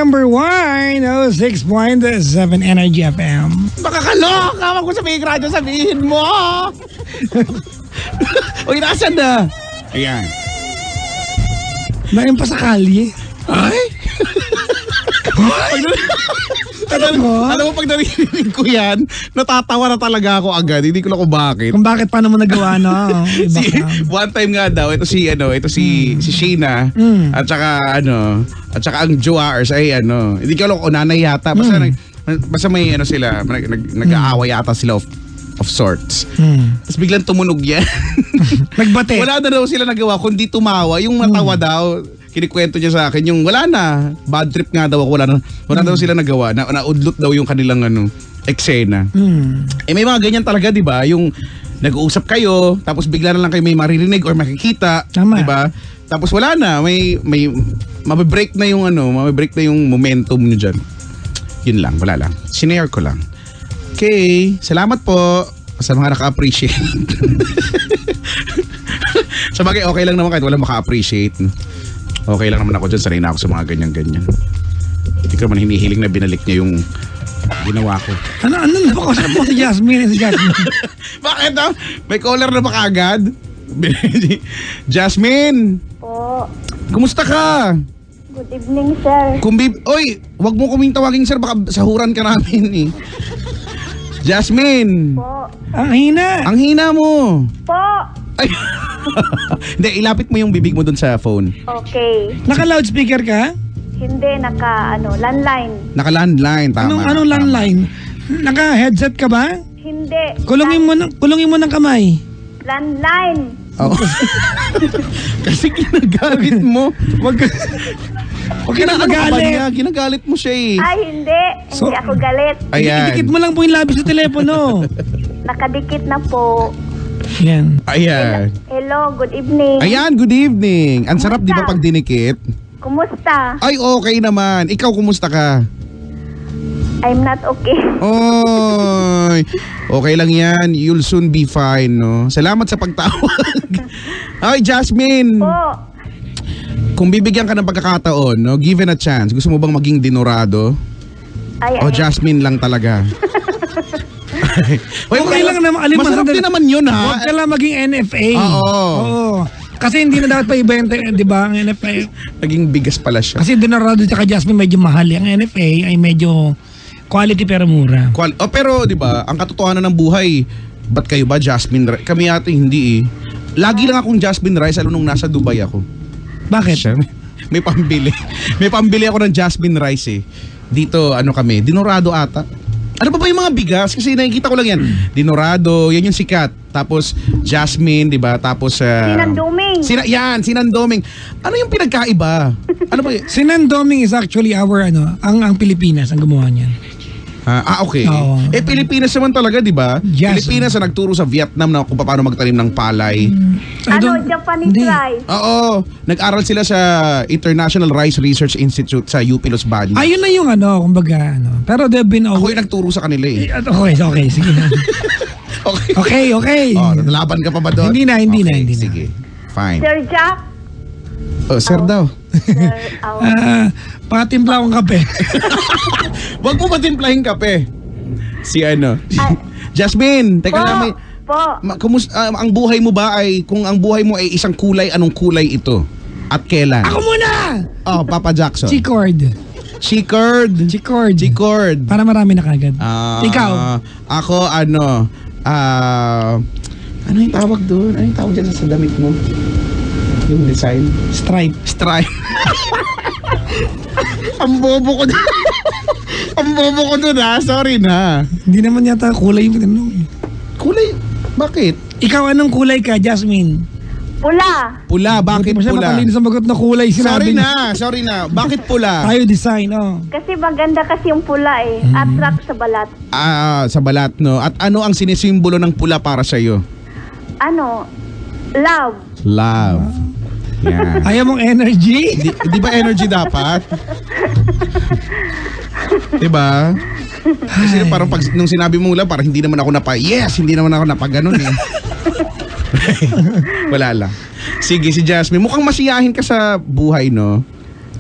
number 1, 6.7 Energy FM. Makakaloka! Wag ko sabihin radyo, sabihin mo! Uy, nasan na? Ayan. Nain pa sa kalye. Ay? Alam mo, pag narinig ko yan, natatawa na talaga ako agad. Hindi ko na kung bakit. Kung bakit paano mo nagawa, no? Iba ka. One time nga daw, ito si Shayna, at saka ang Joars ay hindi ko alam kung nanay yata. Basta may sila, nag-aaway yata sila of sorts. Tapos biglang tumunog yan. Nagbate. Wala na daw sila nagawa, kundi tumawa. Yung natawa daw, kinikwento niya sa akin, yung wala na, bad trip nga daw ako, wala daw sila nagawa, naudlot daw yung kanilang eksena. Eh may mga ganyan talaga, di ba? Yung nag-uusap kayo, tapos bigla na lang kayo may maririnig or makikita, di ba? Tapos wala na, may mabibreak na yung momentum nyo dyan. Yun lang, wala lang. Sinare ko lang. Okay, salamat po sa mga naka-appreciate. Sabagay, okay lang naman kahit wala maka-appreciate. Okay lang naman ako dyan, sanay na ako sa mga ganyan-ganyan. Hindi ko naman hinihiling na binalik niya yung ginawa ko. Ano na ba kausap mo si Jasmine? Bakit daw? May caller na ba kaagad? Jasmine! Po. Kumusta ka? Good evening, sir. Oy, wag mo kaming tawagin sir, baka sahuran ka namin eh. Jasmine! Po. Ang hina. Ang hina mo! Po. Ay. Hindi, ilapit mo yung bibig mo dun sa phone. Okay. Naka-loudspeaker ka? Hindi, landline. Naka-landline, tama. Anong landline? Naka-headset ka ba? Hindi. Kulungin mo ng kamay. Landline. Oh. Kasi ginagalit mo. Wag ka na magalit. Ginagalit mo siya eh. Ay, hindi. Hindi ako galit. Ayan. Idikit mo lang po yung labis sa telepono. Nakadikit na po. Yan. Ayan. Hello, good evening. Ayan, good evening. Ang sarap di ba pag dinikit? Kumusta? Ay, okay naman. Ikaw, kumusta ka? I'm not okay. Oy, okay lang yan. You'll soon be fine, no? Salamat sa pagtawag. Ay, Jasmine. Po. Kung bibigyan ka ng pagkakataon, no, given a chance, gusto mo bang maging dinorado? Ay. O Jasmine lang talaga? Okay lang naman. Masarap din naman yun, ha? Huwag ka lang maging NFA. Oo. Kasi hindi na dapat pa ibenta, di ba, ang NFA. Naging bigas pala siya. Kasi Dinorado at Jasmine medyo mahal. Ang NFA ay medyo quality pero mura. Pero, di ba, ang katotohanan ng buhay, ba't kayo ba Jasmine Rice? Kami ate hindi eh. Lagi lang akong Jasmine Rice lalo nung nasa Dubai ako. Bakit? May pambili. May pambili ako ng Jasmine Rice eh. Dito, kami, Dinorado ata. Ano pa ba yung mga bigas? Kasi nakikita ko lang yan. Dinorado, yan yung sikat. Tapos Jasmine, di ba? Tapos Sinandoming. Sinandoming. Ano yung pinagkaiba? Ano ba? Sinandoming is actually our ang Pilipinas ang gumawa niyan. Okay. Oo. Pilipinas naman talaga, di ba? Yes. Pilipinas na nagturo sa Vietnam na kung paano magtanim ng palay. Japanese rice. Oo. Nag-aral sila sa International Rice Research Institute sa UP Los Baños. Ayun na yung kumbaga Pero they've been Ako yung nagturo sa kanila eh. Okay, sige na. Okay. Oh, nalaban ka pa ba doon? Hindi na. Sige. Fine. Sir Jack. Sir daw. Sir, Patimpla akong kape. Wag mo matimplahin kape. Jasmine, teka lang may... Po. Ang buhay mo ba kung ang buhay mo ay isang kulay, anong kulay ito? At kailan? Ako muna! Papa Jackson. Chicord. Para marami na kagad. Ikaw? Ako, ano yung tawag doon? Ano yung tawag dyan sa damit mo? Yung design? Stripe. Ang bobo ko doon. Ha. Sorry na. Hindi naman yata kulay mo. Kulay? Bakit? Ikaw anong kulay ka, Jasmine? Pula. Bakit Hindi mo siya pula? matalino sa magot na kulay. Sorry na. Bakit pula? Tayo design, Kasi maganda kasi yung pula eh. Attract sa balat. Sa balat, no? At ano ang sinisimbolo ng pula para sa'yo? Love. Yan. Ayaw mong energy? Di ba energy dapat? Diba? Kasi parang nung sinabi mo lang, parang hindi naman ako hindi naman ako napaganon eh. Wala lang. Sige, si Jasmine, mukhang masiyahin ka sa buhay, no?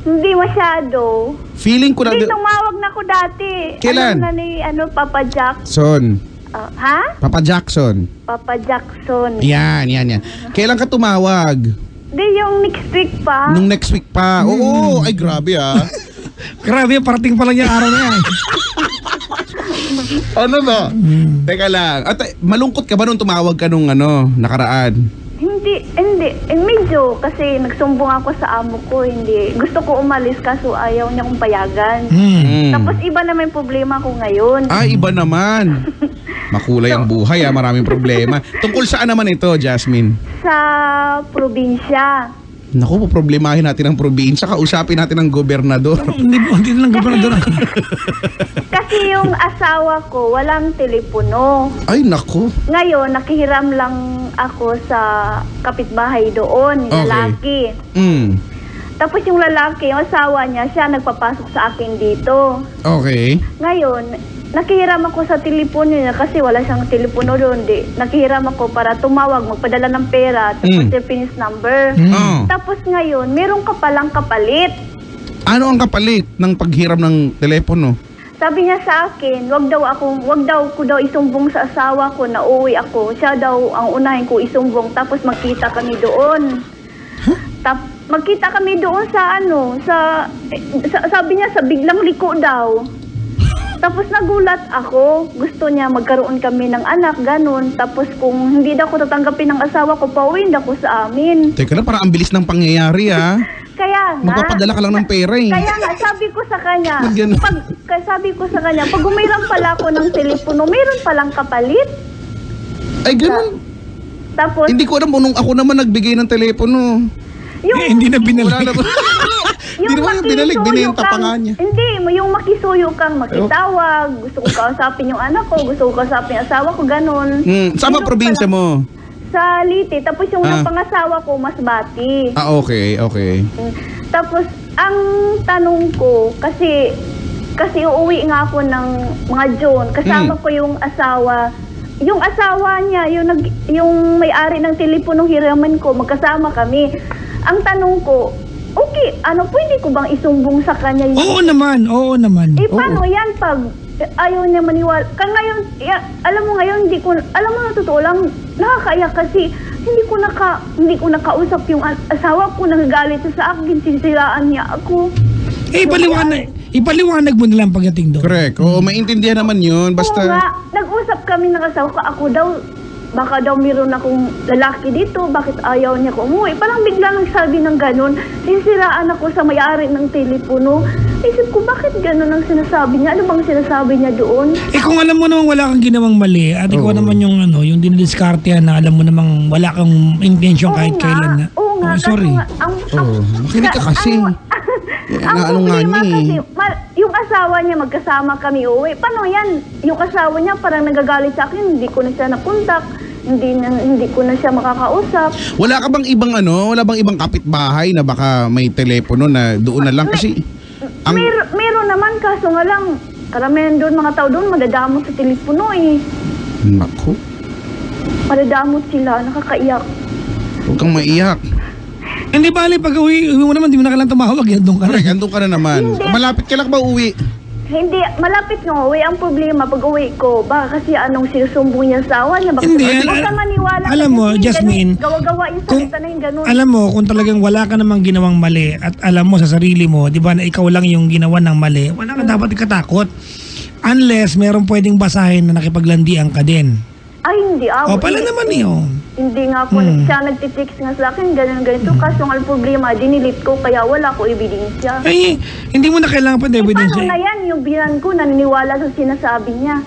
Hindi masyado. Feeling ko na... Hindi, tumawag na ako dati. Kailan? Alam na ni, Papa Jack. Son. Ha? Papa Jackson. Papa Jackson. Yan. Kailan ka tumawag? Hindi, yung next week pa. Nung next week pa. Oo, ay grabe ah. Grabe, parating pa lang yung araw na yan. Ano ba? Teka lang. At malungkot ka ba nung tumawag ka nung nakaraan? Hindi. Medyo kasi nagsumbong ako sa amo ko. Hindi. Gusto ko umalis kaso ayaw niya kong payagan. Tapos iba naman yung problema ko ngayon. Iba naman. Makulay ang buhay maraming problema. Tungkol saan naman ito, Jasmine? Sa probinsya. Naku, problemahin natin ang probinsya. Kausapin natin ang gobernador. Hindi na lang gobernador. Kasi yung asawa ko walang telepono. Ay, naku. Ngayon, nakihiram lang ako sa kapitbahay doon, yung Okay. lalaki. Tapos yung lalaki, yung asawa niya, siya nagpapasok sa akin dito. Okay. Ngayon, nakihiram ako sa telepono niya kasi wala siyang telepono doon. Nakihiram ako para tumawag, magpadala ng pera, tapos yung finish number. Oh. Tapos ngayon, meron ka palang kapalit. Ano ang kapalit ng paghiram ng telepono? Sabi niya sa akin, wag daw ko isumbong sa asawa ko na uwi ako. Siya daw ang unahin ko isumbong, tapos magkita kami doon. Magkita kami doon sa sabi niya sa biglang liko daw. Tapos nagulat ako, gusto niya magkaroon kami ng anak, ganun. Tapos kung hindi daw ko tatanggapin ng asawa ko, pauwiin daw ko sa amin. Teka lang, parang ang bilis ng pangyayari Kaya nga, Magpapadala ka lang ng pera Kaya nga, sabi ko sa kanya, Ganun. pag umiram pala ako ng telepono, meron palang kapalit. Ay, ganun. Tapos, Hindi ko alam nung ako naman nagbigay ng telepono. Hindi na binalik. Wala na. Hindi naman yung binalik, binenta pa nga niya. Hindi, yung makisuyo kang makitawag, gusto ko kausapin yung anak ko, gusto ko kausapin yung asawa ko, ganun. Saan ba probinsya mo? Sa Liti, tapos yung pangasawa ko, Masbati. Okay. Tapos, ang tanong ko, kasi uuwi nga ako ng mga June, kasama ko yung asawa niya, yung may-ari ng teleponong hiraman ko, magkasama kami. Ang tanong ko, okay, pwede ko bang isumbong sa kanya yun? Oo naman. Paano yan pag ayaw niya maniwala? Ngayon, alam mo ngayon, alam mo na totoo lang, nakakaiyak kasi hindi ko nakausap yung asawa ko, nagagalit siya sa akin, sinisiraan niya ako. Ipaliwanag mo na lang pagdating doon. Correct. Oo, maintindihan naman yun. Basta... Oo nga, nag-usap kami ng asawa ko, ako daw, baka daw meron akong lalaki dito, bakit ayaw niya ko umuwi? Parang bigla nagsabi ng ganun, sinisiraan ako sa may-ari ng telepono. Isip ko, bakit ganun ang sinasabi niya? Ano bang sinasabi niya doon? Kung alam mo namang wala kang ginawang mali, at ikaw naman yung yung dinidiskartehan na alam mo namang wala kang intention kahit kailan na. Oo nga, sorry. Makinig ka kasi. Ang problema kasi, yung asawa niya, magkasama kami uwi. Paano yan? Yung asawa niya parang nagagalit sa akin, hindi ko na siya nakontak, hindi ko na siya makakausap. Wala ka bang ibang wala bang ibang kapitbahay na baka may telepono na doon na lang kasi... Meron naman, kaso nga lang, karamihan doon, mga tao doon, madadamot sa telepono Naku. Madadamot sila, nakakaiyak. Huwag kang maiyak. Hindi bali, pag uwi mo naman, di mo na kailangan tumawag, doon ka Correct, na. andun ka na naman. Hindi. Malapit ka lang ba uwi? Hindi, malapit nga uwi. Ang problema, pag uwi ko, baka kasi anong sinusumbong niya sa awa niya. Hindi, Huwag ka maniwala. alam mo, kasi Jasmine, gawa-gawa yung salita na yung ganun. Alam mo, kung talagang wala ka namang ginawang mali at alam mo sa sarili mo, di ba, na ikaw lang yung ginawa ng mali, wala ka dapat ikatakot. Unless meron pwedeng basahin na nakipaglandian ka din. Ay, hindi. Pala naman yun. Hindi nga ako, siya nagtitext nga sa akin, ganito. Kaso ang problema, dinilit ko, kaya wala ko ebidensya. Ay, hindi mo na kailangan pa ng evidence. Paano na yan? Yung binan ko, naniniwala sa sinasabi niya.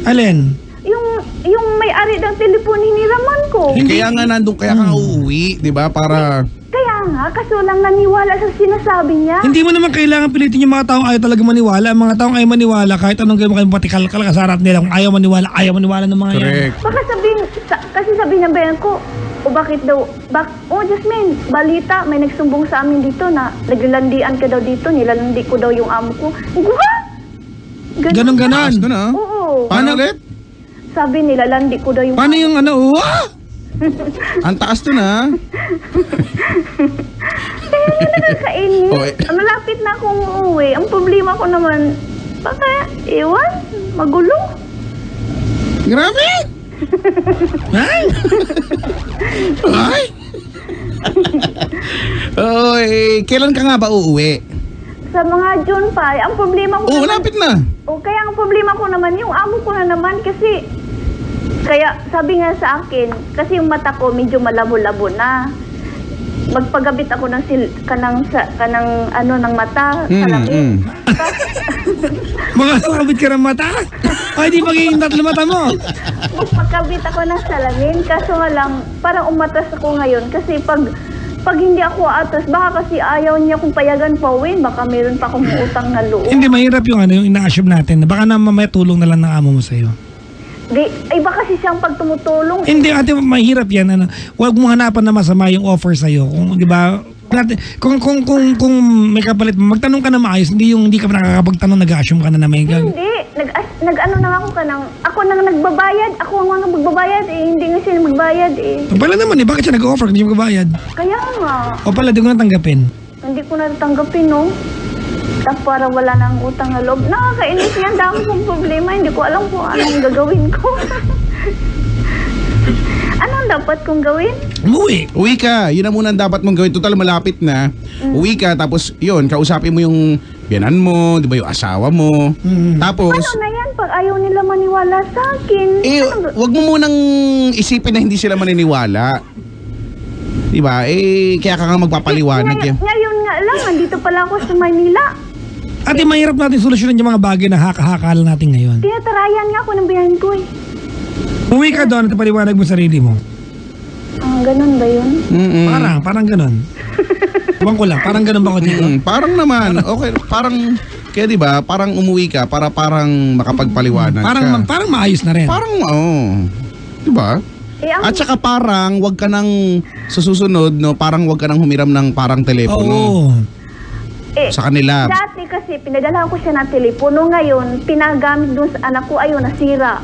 Alin? Yung may-ari ng telepono, hiniraman ko. Kaya nga nandun, kaya ka uuwi, di ba? Para... Kaya nga, kaso lang naniwala sa sinasabi niya. Hindi mo naman kailangan pilitin yung mga taong ayaw talaga maniwala. Ang mga taong ayaw maniwala, kahit anong gawin mo kayo patikal sa harap nila, kung ayaw maniwala ng mga yan. Correct. Baka kasi sabihin ng bayan ko, bakit daw, Jasmine, balita, may nagsumbong sa amin dito na naglandian ka daw dito, nilalandi ko daw yung amo ko. Ha? Ganon. Doon Oo. Paano ulit? Sabi nila, landi ko daw yung Paano yung Ang taas to na. Nakakainis. Oy. Malapit na akong uuwi. Ang problema ko naman, baka iwan, magulo. Grabe! Ay! Ay! Oy, kailan ka nga ba uuwi? Sa mga June pa, ang problema ko Oh, naman, malapit na. kaya ang problema ko naman, yung amo ko na naman kasi, kaya sabi nga sa akin, kasi yung mata ko medyo malabo-labo na. Magpagabit ako ng ng mata, salamin. Makakabit ka ng mata? Ay, di magiging tatlo mata mo. Magpagkabit ako ng salamin, kaso nga lang, parang umatras ako ngayon kasi pag hindi ako atas, baka kasi ayaw niya kung payagan pa uwi, baka meron pa akong utang na loob. Hindi, mahirap yung yung ina-assume natin. Baka na mamaya tulong na lang ng amo mo sa'yo. Iba kasi siyang pag tumutulong. Hindi, ate, mahirap yan. Huwag mo hanapan na masama yung offer sa'yo. Kung, di ba, kung may kapalit mo, magtanong ka na maayos, hindi ka pa nakakapagtanong, nag-assume ka na may Hindi, nag-ano na ako ako nang nagbabayad, ako ang mga magbabayad hindi nga siya magbayad Pala naman bakit siya nag-offer kung siya magbabayad? Kaya nga, O pala, di ko na tanggapin. hindi ko na tanggapin, no? Tapos parang wala nang utang na loob. Nakakainis yan, dami kong problema, hindi ko alam kung anong gagawin ko. Anong dapat kong gawin? Umuwi. Uwi ka. Yun na muna ang dapat mong gawin. Total, malapit na. Uwi ka, tapos yun, kausapin mo yung biyanan mo, di ba, yung asawa mo. Tapos, Ano na yan pag ayaw nila maniwala sa akin? wag mo munang isipin na hindi sila maniniwala. Di ba? Kaya ka nga magpapaliwanag yan. Ngayon nga lang, nandito pala ako sa Manila. Ate, mahirap natin solusyonan yung mga bagay na haka-haka lang natin ngayon. Tinatarayan nga ako ng biyahin ko Uwi ka doon at paliwanag mo sarili mo. Ganun ba yun? Parang ganun. Ibang ko lang, parang ganun ba ako dito? Parang naman. Okay, parang, kaya di ba, parang umuwi ka para parang makapagpaliwanag ka. Parang maayos na rin. Parang, di ba? At saka parang wag ka nang susunod, no? Parang wag ka nang humiram ng parang telepono Oo. sa kanila. Dati kasi pinadala ko siya ng telepono, ngayon pinagamit doon sa anak ko, ayun, nasira.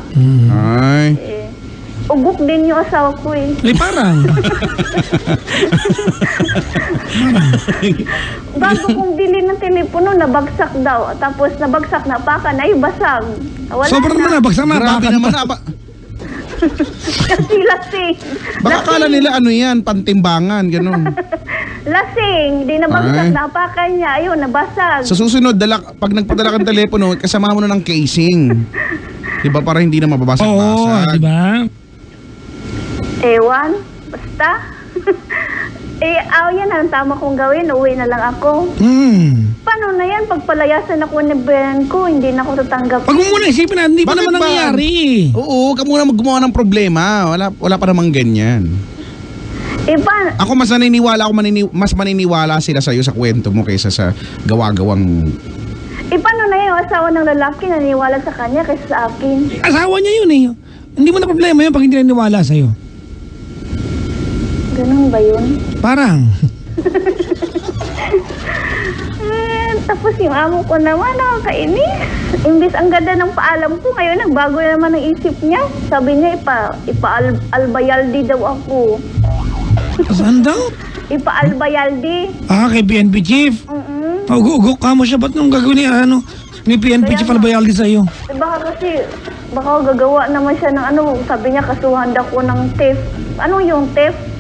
Ay. Ugok din yung asawa ko Parang. Bago kong bilhin ng telepono, nabagsak daw. Tapos nabagsak na pakan, ay basag. Wala Sobrang naman na, bagsak na. Grabe bakit naman. pa? Kasi lasing. Baka kala nila ano yan, pantimbangan, ganun. Lasing. Di nabagsak Ay. na pakan niya. Ayun, nabasag. Sa susunod, pag nagpadala kang telepono, kasama mo na ng casing. Diba, para hindi na Oo, mababasag-basag. di ba? Ewan. Basta. Yan ang tama kong gawin. Uwi na lang ako. Paano na yan? Pagpalayasan ako ng brand ko, hindi na ako tatanggap. Pag mo muna isipin na, hindi pa Bakit naman ba? nangyayari. Oo, ka muna gumawa ng problema. Wala pa namang ganyan. Ako mas maniniwala sila sa'yo sa kwento mo kaysa sa gawa-gawang... Paano na yung asawa ng lalaki naniwala sa kanya kaysa sa akin? Asawa niya yun Hindi mo na problema yun pag hindi naniwala sa'yo. Ganun ba yun? Parang. Tapos yung amo ko naman, nakakainis. Imbis ang ganda ng paalam ko, ngayon nagbago na naman ang isip niya. Sabi niya, ipa-albayaldi daw ako. Saan daw? Ipa-albayaldi. Kay PNP chief. Ugok ka mo siya. Ba't nung gagawin niya, ni PNP chief albayaldi sa'yo? Baka gagawa naman siya ng sabi niya, kasuhan daw ko ng theft. Ano yung theft?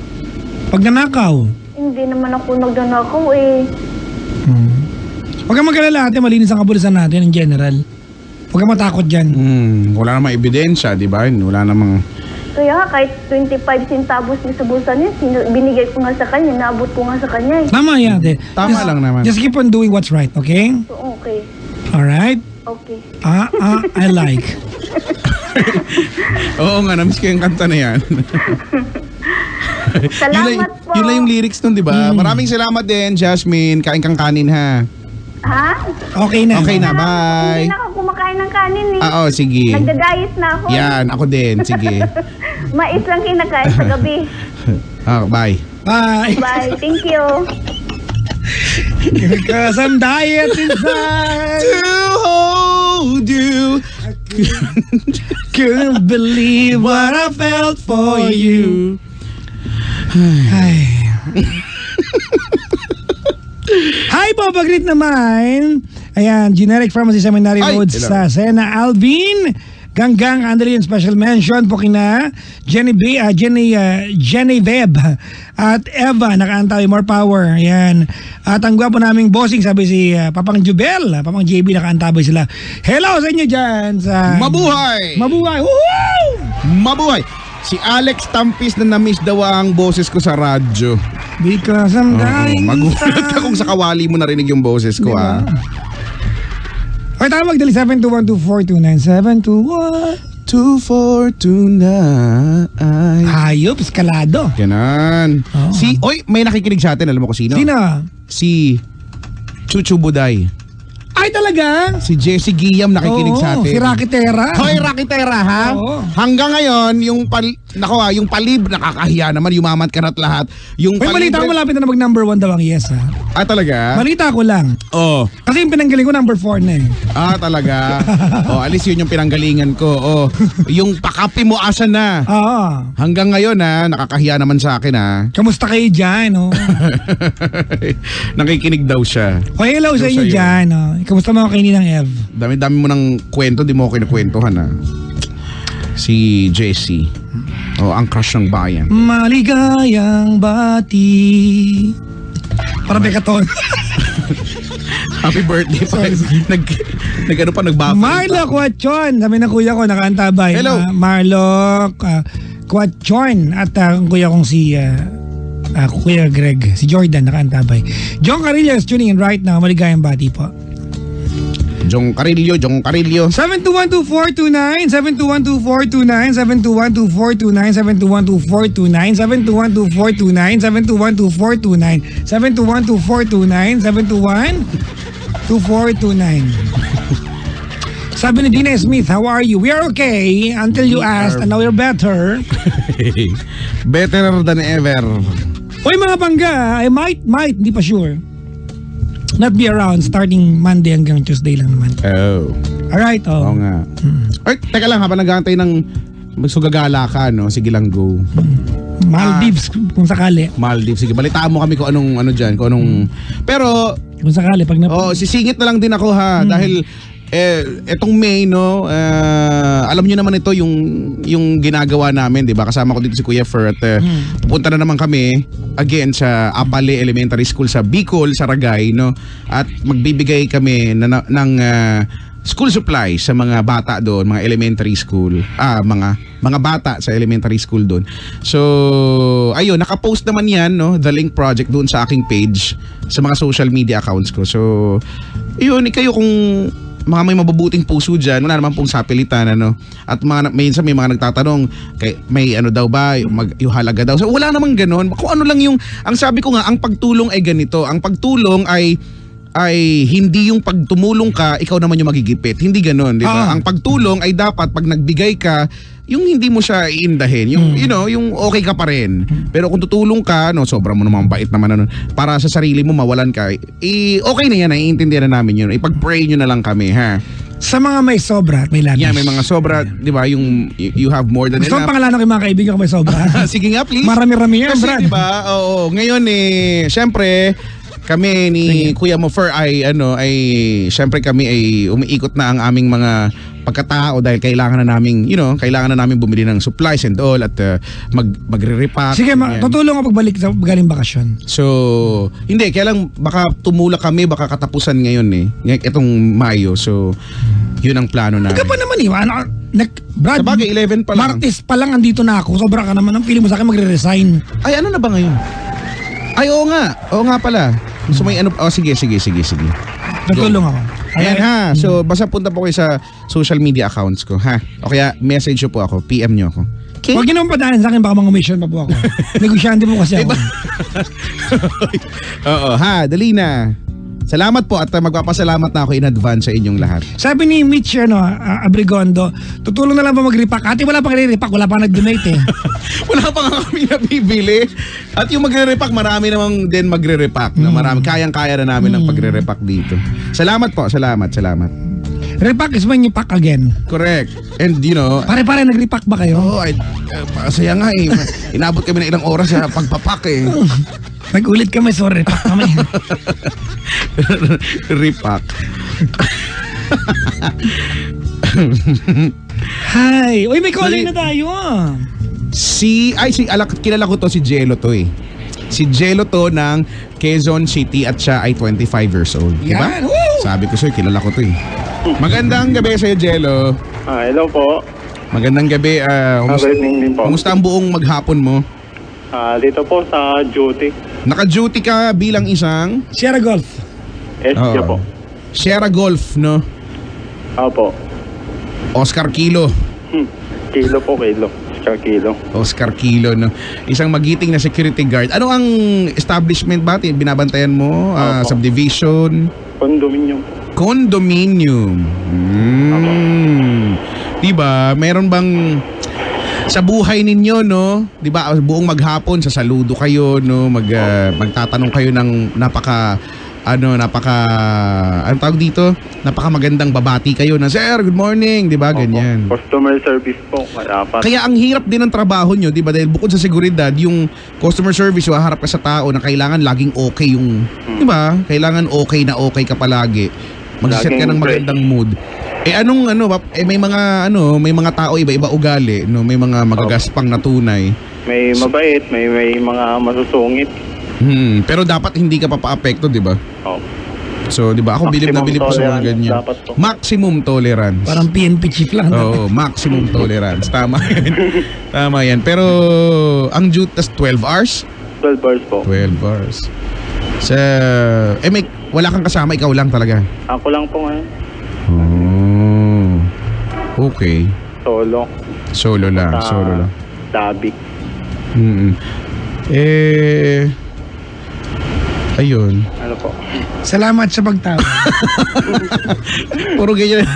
Pag nanakaw. Hindi naman ako nagnanakaw Huwag kang mag-alala, ate, malinis ang kapulisan natin in general. Huwag kang matakot dyan. Wala namang ebidensya, di ba? Wala namang... Kaya kahit 25 centavos niya sa bulsa niya, binigay ko nga sa kanya, naabot ko nga sa kanya. Tama yan, ate. Tama lang naman. Just keep on doing what's right, okay? So, okay. Alright? Okay. I like. Oo nga, namiss ko yung kanta na yan. Salamat po. Yun lang yung lyrics nun, di ba? Maraming salamat din, Jasmine. Kain kang kanin, ha? Ha? Okay na. Okay na, bye. Hindi na ako kumakain ng kanin Oo, sige. Nagda-diet na ako. Yan, ako din. Sige. Mais lang kinakain sa gabi. Bye. Bye. Bye. Thank you. Because I'm diet inside. To hold you. Couldn't believe what I felt for you. Ay. Hi po, pag-greet naman. Ayan, Generic Pharmacy Seminary Ay, Road hello. sa Sena Alvin. Ganggang Andalien special mention po kina Jenny Veb at Eva, nakaantay, more power. Ayan. At ang gwapo naming bossing, sabi si Papang Jubel, Papang JB, nakaantabay sila. Hello sa inyo dyan. Mabuhay! Mabuhay! Woo! Mabuhay! Si Alex Tampis na na-miss daw ang boses ko sa radyo. Because I'm dying. Magulat ka kung sa kawali mo narinig yung boses ko, Diba? ah. Okay, tawag dali 721-2429. 721-2429. Hayop, eskalado. Ganon. Oo. Oy, may nakikinig sa atin. Alam mo ko sino? Sino? Si Chuchu Buday. Ay, talaga? Si Jessie Guillam nakikinig Oo, sa atin. si Rakitera. Hoy, Rakitera, ha? Oo. Hanggang ngayon, yung palib, nakakahiya naman, yumamat ka na't lahat. Yung Uy, balita ko malapit na mag number 1 daw ang yes, ha? Ah, talaga? Balita ko lang. Oh. Kasi yung pinanggaling ko number 4 na eh. Ah, talaga? Oh, alis yun yung pinanggalingan ko. Oh, yung pakapi mo, asan na? Oo. Hanggang ngayon, ha? Nakakahiya naman sa akin, ha? Kamusta kayo dyan, oh? Nakikinig daw siya. O, hello sa Hello inyo sa'yo. dyan, oh. Kamusta mga kainin ng Ev? Dami-dami mo ng kwento, di mo ako kinakwentuhan, ha? Si Jessie. Oh, ang crush ng bayan. Maligayang bati. Para Bekaton. Happy birthday pa. Nagbabalik. Marlo Quachon. Sabi ng kuya ko, nakaantabay. Hello. Marlo Quachon. At ang kuya kong si Kuya Greg. Si Jordan, nakaantabay. John Carillo is tuning in right now. Maligayang bati po. Jong Carillo. 7212429, 7212429, 7212429, 7212429, 7212429, 7212429. Sabi ni Dina Smith, how are you? We are okay until you asked and now we're better. Better than ever. Uy mga bangga, I might, hindi pa sure. Not be around starting Monday hanggang Tuesday lang naman. Oh. Alright, Oo nga. Ay, teka lang, habang nag-aantay ng magsugagala ka, no? Sige lang, go. Maldives kung sakali. Maldives. Sige, balitaan mo kami kung anong ano dyan, kung anong... Pero, Kung sakali, pag sisingit na lang din ako, ha? Dahil, etong May, no? Alam nyo naman ito, yung ginagawa namin, di ba? Kasama ko dito si Kuya Fer at pupunta na naman kami again sa Apale Elementary School sa Bicol, Saragay, no? At magbibigay kami ng school supplies sa mga bata doon, mga elementary school. Mga bata sa elementary school doon. So, ayun, nakapost naman yan, no? The Link Project doon sa aking page, sa mga social media accounts ko. So, yun, kayo kung mga may mabubuting puso dyan, wala naman pong sapilitan, ano. At minsan may mga nagtatanong, may ano daw ba, yung halaga daw. So, wala namang ganon. Kung ano lang ang sabi ko nga, ang pagtulong ay ganito. Ang pagtulong ay hindi yung pagtumulong ka, ikaw naman yung magigipit. Hindi ganon, di ba? Ang pagtulong ay dapat, pag nagbigay ka, yung hindi mo siya iindahin, yung yung okay ka pa rin. Pero kung tutulong ka, no, sobrang mo naman bait naman ano, para sa sarili mo mawalan ka, okay na yan, naiintindihan na namin yun. Ipag-pray nyo na lang kami, ha. sa mga may sobra at may labis. Yeah, may mga sobra, di ba, yung you have more than Gusto enough. ang pangalan ng mga kaibigan ko may sobra. Sige nga, please. Marami-rami yan, Kasi Brad. di ba, oo, ngayon syempre, kami ni Kuya Mofer ay syempre kami ay umiikot na ang aming mga pagkatao dahil kailangan na namin bumili ng supplies and all at magre-repack. Sige, ganyan. tutulong ako pagbalik sa galing bakasyon. So, hindi, kaya lang baka tumulak kami, baka katapusan ngayon itong Mayo. So, yun ang plano namin. Ika pa naman Brad, Sabagay, 11 pa lang. Martes pa lang andito na ako. Sobra ka naman. Ang feeling mo sa akin magre-resign. Ay, ano na ba ngayon? Ay, oo nga pala. So may sige. Tutulong ako. Ayan ha. So basta punta po kayo sa social media accounts ko ha. O kaya message nyo po ako, PM nyo ako. Okay? Huwag nyo naman padaanan sa akin, baka mang-omission pa po ako. Negosyante po kasi ako. Oo ha, dali na. Salamat po at magpapasalamat na ako in advance sa inyong lahat. Sabi ni Mitch Abrigondo, tutulong na lang ba mag-repack? Ate, wala pang re-repack, wala pang nag-donate eh. Wala pa nga kami nabibili. At yung magre-repack, marami namang din magre-repack. Marami, kayang-kaya na namin ang pagre-repack dito. Salamat po, salamat. Repack is when you pack again. Correct. And Pare-pare, nag-repack ba kayo? saya nga eh. Inabot kami ng ilang oras sa pagpapak eh. Nag-ulit kami, sorry, repack kami. Repack. Hi. Uy, may calling na tayo. Kilala ko to, si Jello to eh. Si Jello to ng Quezon City at siya ay 25 years old. Diba? Yan, woo! Sabi ko sa'yo, kilala ko to eh. Magandang gabi sa'yo, Jello. Hello po. Magandang gabi. Good evening din po. Kumusta ang buong maghapon mo? Dito po sa duty. Naka-duty ka bilang isang Sierra Golf. SJ po. Sierra Golf, no? Opo. Oscar Kilo. Kilo po, kilo. Kilo. Oscar Kilo, no? Isang magiting na security guard. Ano ang establishment ba? Binabantayan mo? Subdivision? Condominium. Condominium. Diba? Meron bang sa buhay ninyo, no? Diba? Buong maghapon, sa saludo kayo, no? Magtatanong kayo ng anong tawag dito? Napaka magandang babati kayo na, sir, good morning, di ba? Ganyan. Customer service po, dapat. Kaya ang hirap din ng trabaho nyo, di ba? Dahil bukod sa seguridad, yung customer service, haharap ka sa tao na kailangan laging okay yung, di ba? Kailangan okay ka palagi. Mag-set ka ng magandang mood. May mga tao iba-iba ugali, no? May mga magagaspang na tunay. May mabait, may mga masusungit. Pero dapat hindi ka papaapekto, di ba? So, di ba? Ako bilib na bilib ko sa mga ganyan. Maximum tolerance. Parang PNP chief lang. Oo, maximum tolerance. Tama yan. Tama yan. Pero, ang duty, tas 12 hours? 12 hours po. 12 hours. Wala kang kasama, ikaw lang talaga? Ako lang po ngayon. Okay. Solo lang. Dabik. Ayun. Ano po? Salamat sa pagtawa. Puro ganyan.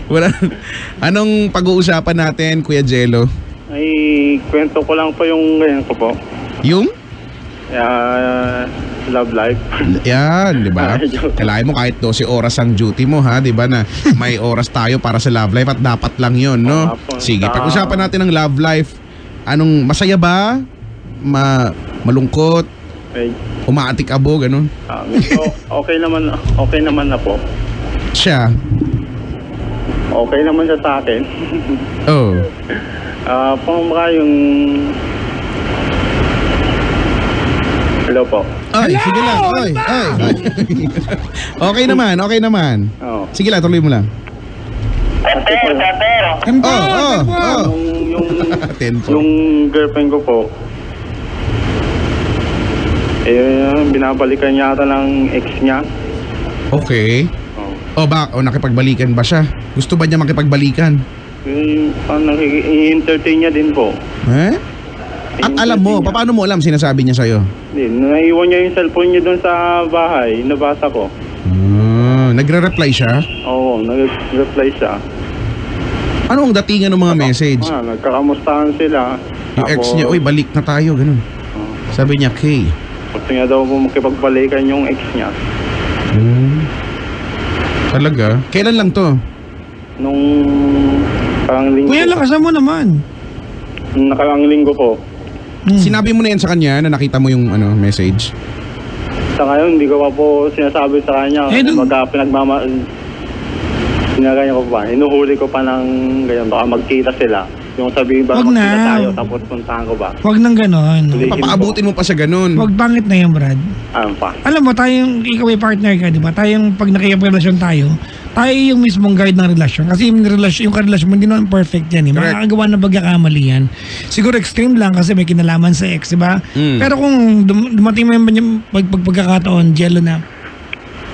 Wala. Anong pag-uusapan natin, Kuya Jello? Ay, kwento ko lang po yung ganyan ko po. Yung? Love life. Yan, di ba? Kailangan mo kahit 12 oras ang duty mo, ha? Di ba na may oras tayo para sa love life at dapat lang yon, no? Sige, pag-usapan natin ng love life. Anong masaya ba? Malungkot? Umaatik-abo, ganun? Okay naman na po. Siya? Okay naman siya sa akin. Pangmaka yung... Hello po. Ay, sige lang. Ay. Okay naman. Sige lang, tuloy mo lang. Yung girlfriend ko po, binabalikan yata ng ex niya. Okay. Nakipagbalikan ba siya? Gusto ba niya makipagbalikan? I-entertain niya din po. At alam mo, paano mo alam sinasabi niya sa'yo? Naiwan niya yung cellphone niya doon sa bahay. Nabasa ko. Nagre-reply siya? Oo, nagre-reply siya. Ano ang datingan ng mga message? Nagkakamustahan sila. Yung ex niya, balik na tayo, ganun. Sabi niya, Kay. Gusto niya daw po makipagbalikan yung ex niya. Talaga? Kailan lang to? Nung nakarang linggo. Kuya, lakasan mo naman. Nakarang linggo po. Sinabi mo na yan sa kanya na nakita mo yung message? Sa ngayon, hindi ko pa po sinasabi sa kanya. Sinaganya ko pa. Inuhuli ko pa ng ganyan. Baka magkita sila. Yung sabihin ba, Wag na. magkita tayo tapos puntahan ko ba? Huwag nang ganon. Papaabutin mo pa sa ganun. Huwag pangit na yun, Brad. Pa? Alam mo, ikaw ay partner ka, di ba? Tayong pag nakikipagrelasyon tayo yung mismong guide ng relasyon. Kasi yung karelasyon mo, hindi naman perfect yan. Makakagawa na pagkakamali yan. Siguro extreme lang kasi may kinalaman sa ex, di ba? Pero kung dumating mo yung pagkakataon, Jello, na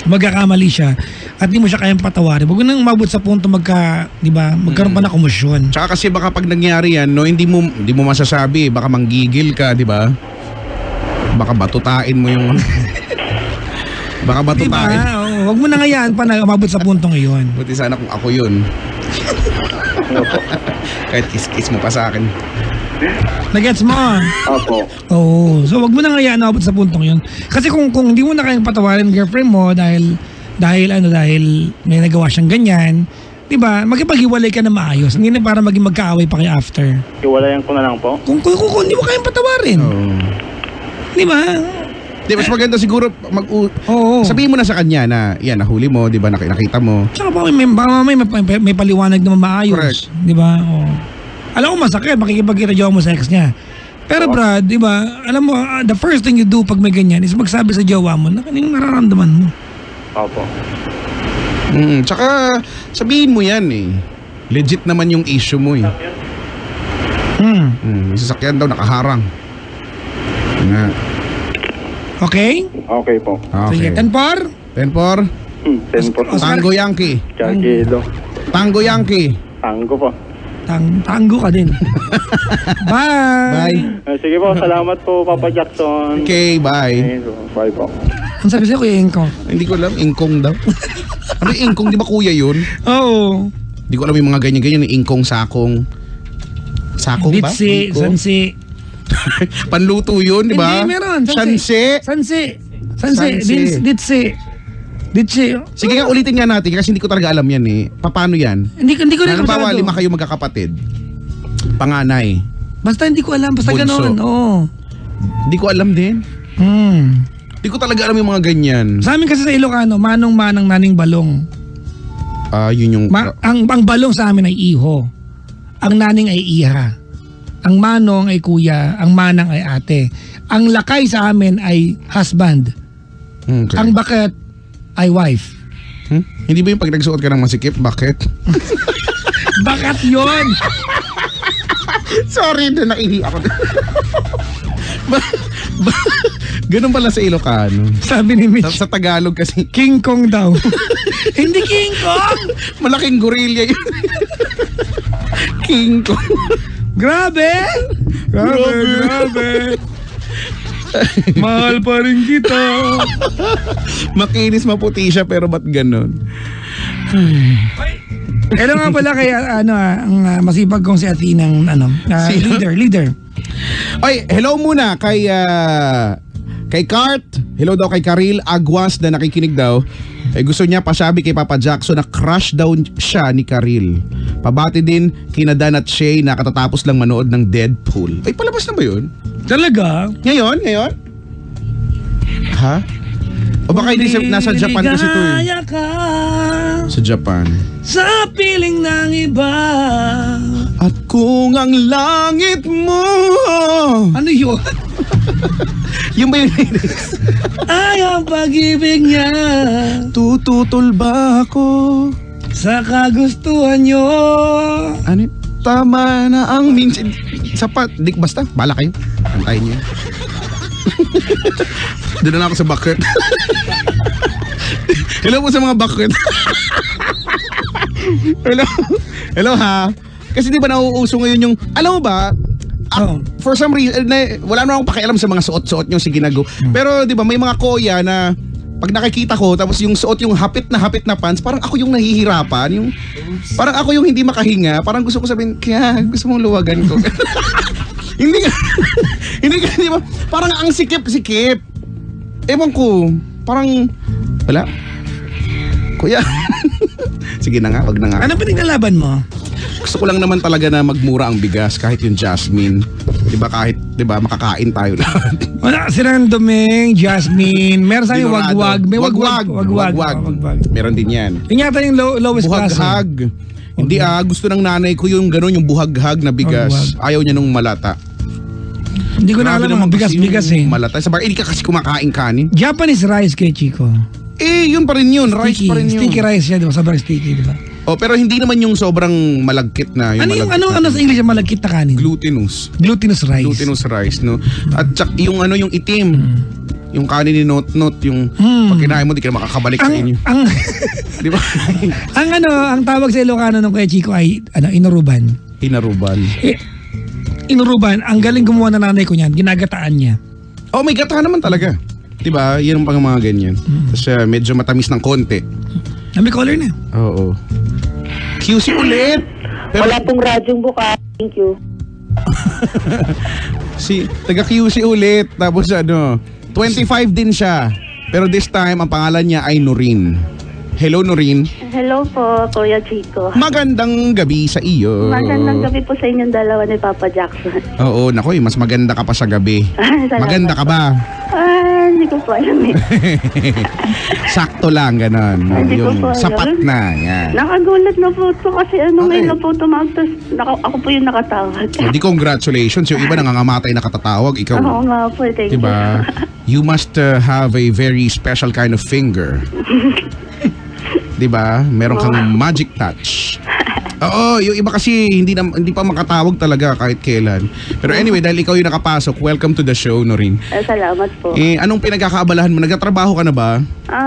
magkakamali siya at di mo siya kayang patawarin, huwag nang umabot sa punto magkaroon pa na komosyon. Tsaka kasi baka pag nangyari yan, no, hindi mo masasabi, baka manggigil ka, di ba? Baka batutain mo yung baka batutain. Diba? Huwag mo na ngayaan pa na umabot sa punto ngayon. Buti sana kung ako yun. Kahit kiss mo pa sa akin. Nagets mo? Opo. So wag mo na ngayaan umabot sa puntong yun. Kasi kung hindi mo na kayang patawarin girlfriend mo dahil dahil may nagawa siyang ganyan, 'di ba? Magkipaghiwalay ka na maayos. Hindi na para maging magkaaway pa kayo after. Iwalayan ko na lang po. Kung hindi mo kayang patawarin. Oo. 'Di ba? Di, mas maganda siguro Oo. sabihin mo na sa kanya na yan, nahuli mo, di ba, nakita mo. Tsaka baka may paliwanag naman maayos. Correct. 'Di ba? Oo. Alam ko masakit makikipagkita mo sa ex niya. Pero Brad, 'di ba? Alam mo, the first thing you do pag may ganyan is magsabi sa jowa mo na kanino nararamdaman mo. Opo. Tsaka sabihin mo yan eh. Legit naman yung issue mo eh. Yung sasakyan daw nakaharang. Nga. Okay? Okay po. Sige, Okay. 10-4? 10-4. 10 po. Oscar. Tango Yankee. Kilo. Tango Yankee. Tango po. Tango ka din. Bye! Bye. Sige po, salamat po, Papa Jackson. Okay, bye. Bye po. Ang sabi sa'yo, Kuya Inko? Hindi ko alam, ingkong daw. Ano yung ingkong? Di ba kuya yun? Oo. Hindi ko alam yung mga ganyan-ganyan. Ingkong, sakong. Sakong ba? Ditsi, Ingkong? sansi. Panluto yun, di ba? Hindi, meron. Sanse. Sansi. Sansi. Ditsi. Sige nga, ulitin nga natin kasi hindi ko talaga alam yan eh. Paano yan? Hindi ko rin Halimbawa, masyado. 5 kayo magkakapatid. Panganay. Basta hindi ko alam. Basta Bunso. gano'n. Oo. Hindi ko alam din. Hindi ko talaga alam yung mga ganyan. Sa amin kasi sa Ilocano, manong-manang naning balong. Yun yung... Ang balong sa amin ay iho. Ang naning ay iha. Ang manong ay kuya. Ang manang ay ate. Ang lakay sa amin ay husband. Okay. Ang bakit ay wife. Hindi ba yung pag nagsuot ka ng masikip? Bakit? Bakat yun! Sorry, naihi ako. Ganun pala sa Ilocano. Sabi ni Mitch, Sa Tagalog kasi, King Kong daw. Hindi King Kong! malaking gorilla yun. King Kong. Grabe! Grabe! Mahal pa rin kita. Makinis, maputi siya, pero ba't ganun? Hello nga pala kay ang masipag kong si Atinang leader. Ay, hello muna kay Cart. Hello daw kay Karil Aguas na nakikinig daw. Gusto niya pasabi kay Papa Jackson na crush daw siya ni Karil. Pabati din kina Dan at Shay na katatapos lang manood ng Deadpool. Ay, palabas na ba yun? Talaga? Ngayon? Ha? O baka hindi nasa Japan kasi ito eh. Ligaya ka Sa Japan. sa piling ng iba. At kung ang langit mo... Ano yun? Yung ba yung lyrics? Ay ang pag-ibig niya Tututol ba ako? sa kagustuhan niyo. Ano yun? Tama na ang minsan. Sapat. Basta. Bala kayo. Antayin niyo. Doon na ako sa bucket. Hello po sa mga bucket. Hello ha. Kasi di ba nauuso ngayon yung, alam mo ba, for some reason, wala na akong pakialam sa mga suot-suot nyo, sige nago. Pero di ba may mga koya na pag nakikita ko, tapos yung suot yung hapit na pants, parang ako yung nahihirapan. Parang ako yung hindi makahinga. Parang gusto ko sabihin, kaya gusto mong luwagan ko. Hindi ka, di ba? Parang ang sikip-sikip. Ewan ko, parang, wala. Kuya. Sige na nga, wag na nga. Ano pinaglalaban mo? Gusto ko lang naman talaga na magmura ang bigas kahit yung Jasmine. 'Di ba kahit 'di ba makakain tayo lahat. Wala si Randoming, Jasmine, meron sa wagwag, may wagwag. Meron din 'yan. Yun yata yung lowest class. Buhaghag. Hindi gusto ng nanay ko yung gano'n, yung buhaghag na bigas. Wagwag. Ayaw niya nung malata. Hindi ko na Grabe alam naman ang bigas-bigas kasi yung eh. Malata. Sa bar, hindi ka kasi kumakain kanin. Japanese rice kay Chico. Yun pa rin yun. Rice pa rin yun. Sticky rice siya, di ba? Sobrang sticky, di ba? Pero hindi naman yung sobrang malagkit na. Ano yung malagkit ano sa English yung malagkit na kanin? Glutinous. Glutinous rice. Glutinous rice, no? At yung yung itim. Yung kanin ni Not, yung pag kinain mo, di ka makakabalik sa inyo. Di ba? ang tawag sa Ilocano ng Kuya Chico ay inuruban. Inaruban. Inuruban, ang galing gumawa na nanay ko niyan, ginagataan niya. Oh, may gata naman talaga. Di ba? Yan ang pang mga ganyan. Tapos medyo matamis ng konti. May color na. Oo. QC ulit! Pero, Wala pong radyong buka. Thank you. taga QC ulit. Tapos 25 din siya. Pero this time, ang pangalan niya ay Nurin. Hello, Noreen. Hello po, Kuya Chico. Magandang gabi sa iyo. Magandang gabi po sa inyong dalawa ni Papa Jackson. Oo, naku, mas maganda ka pa sa gabi. Salamat Maganda ka po. ba? Hindi ko po alam eh. Sakto lang, ganon. Hindi ko Yung po alam. sapat na, yan. Nakagulat na po ito kasi Okay. ngayon na po tumawag. Ako po yung nakatawag. So, di congratulations. Yung iba nangangamatay na katatawag. Ikaw, Oo nga po, thank you. diba? You must have a very special kind of finger. Diba? Meron kang magic touch. Oo, yung iba kasi hindi pa makatawag talaga kahit kailan. Pero anyway, dahil ikaw yung nakapasok, welcome to the show, Noreen. Salamat po. Anong pinagkakaabalahan mo? Nagtatrabaho ka na ba?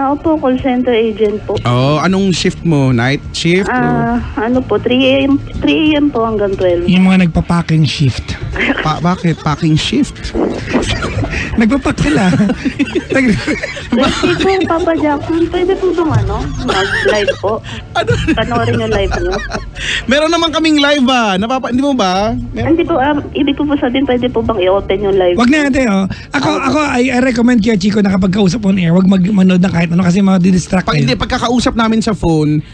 Opo, call center agent po. Oo, anong shift mo? Night shift? Ano po, 3 a.m. po hanggang 12. Yung mga nagpa-packing shift. Bakit? Packing shift? Nagpa-pack sila. Pwede po, Papa Jackson, pwede po bang mag-live po? Panoorin yung live niyo. Meron naman kaming live hindi mo ba? Hindi po, ibig ko po sabihin, pwede po bang i-open yung live? Wag na natin, oh. Ako, I recommend kaya Chico na kapag kausap on air, wag manood ng kahit ano kasi madidistract kayo. Hindi, pagkakausap namin sa phone,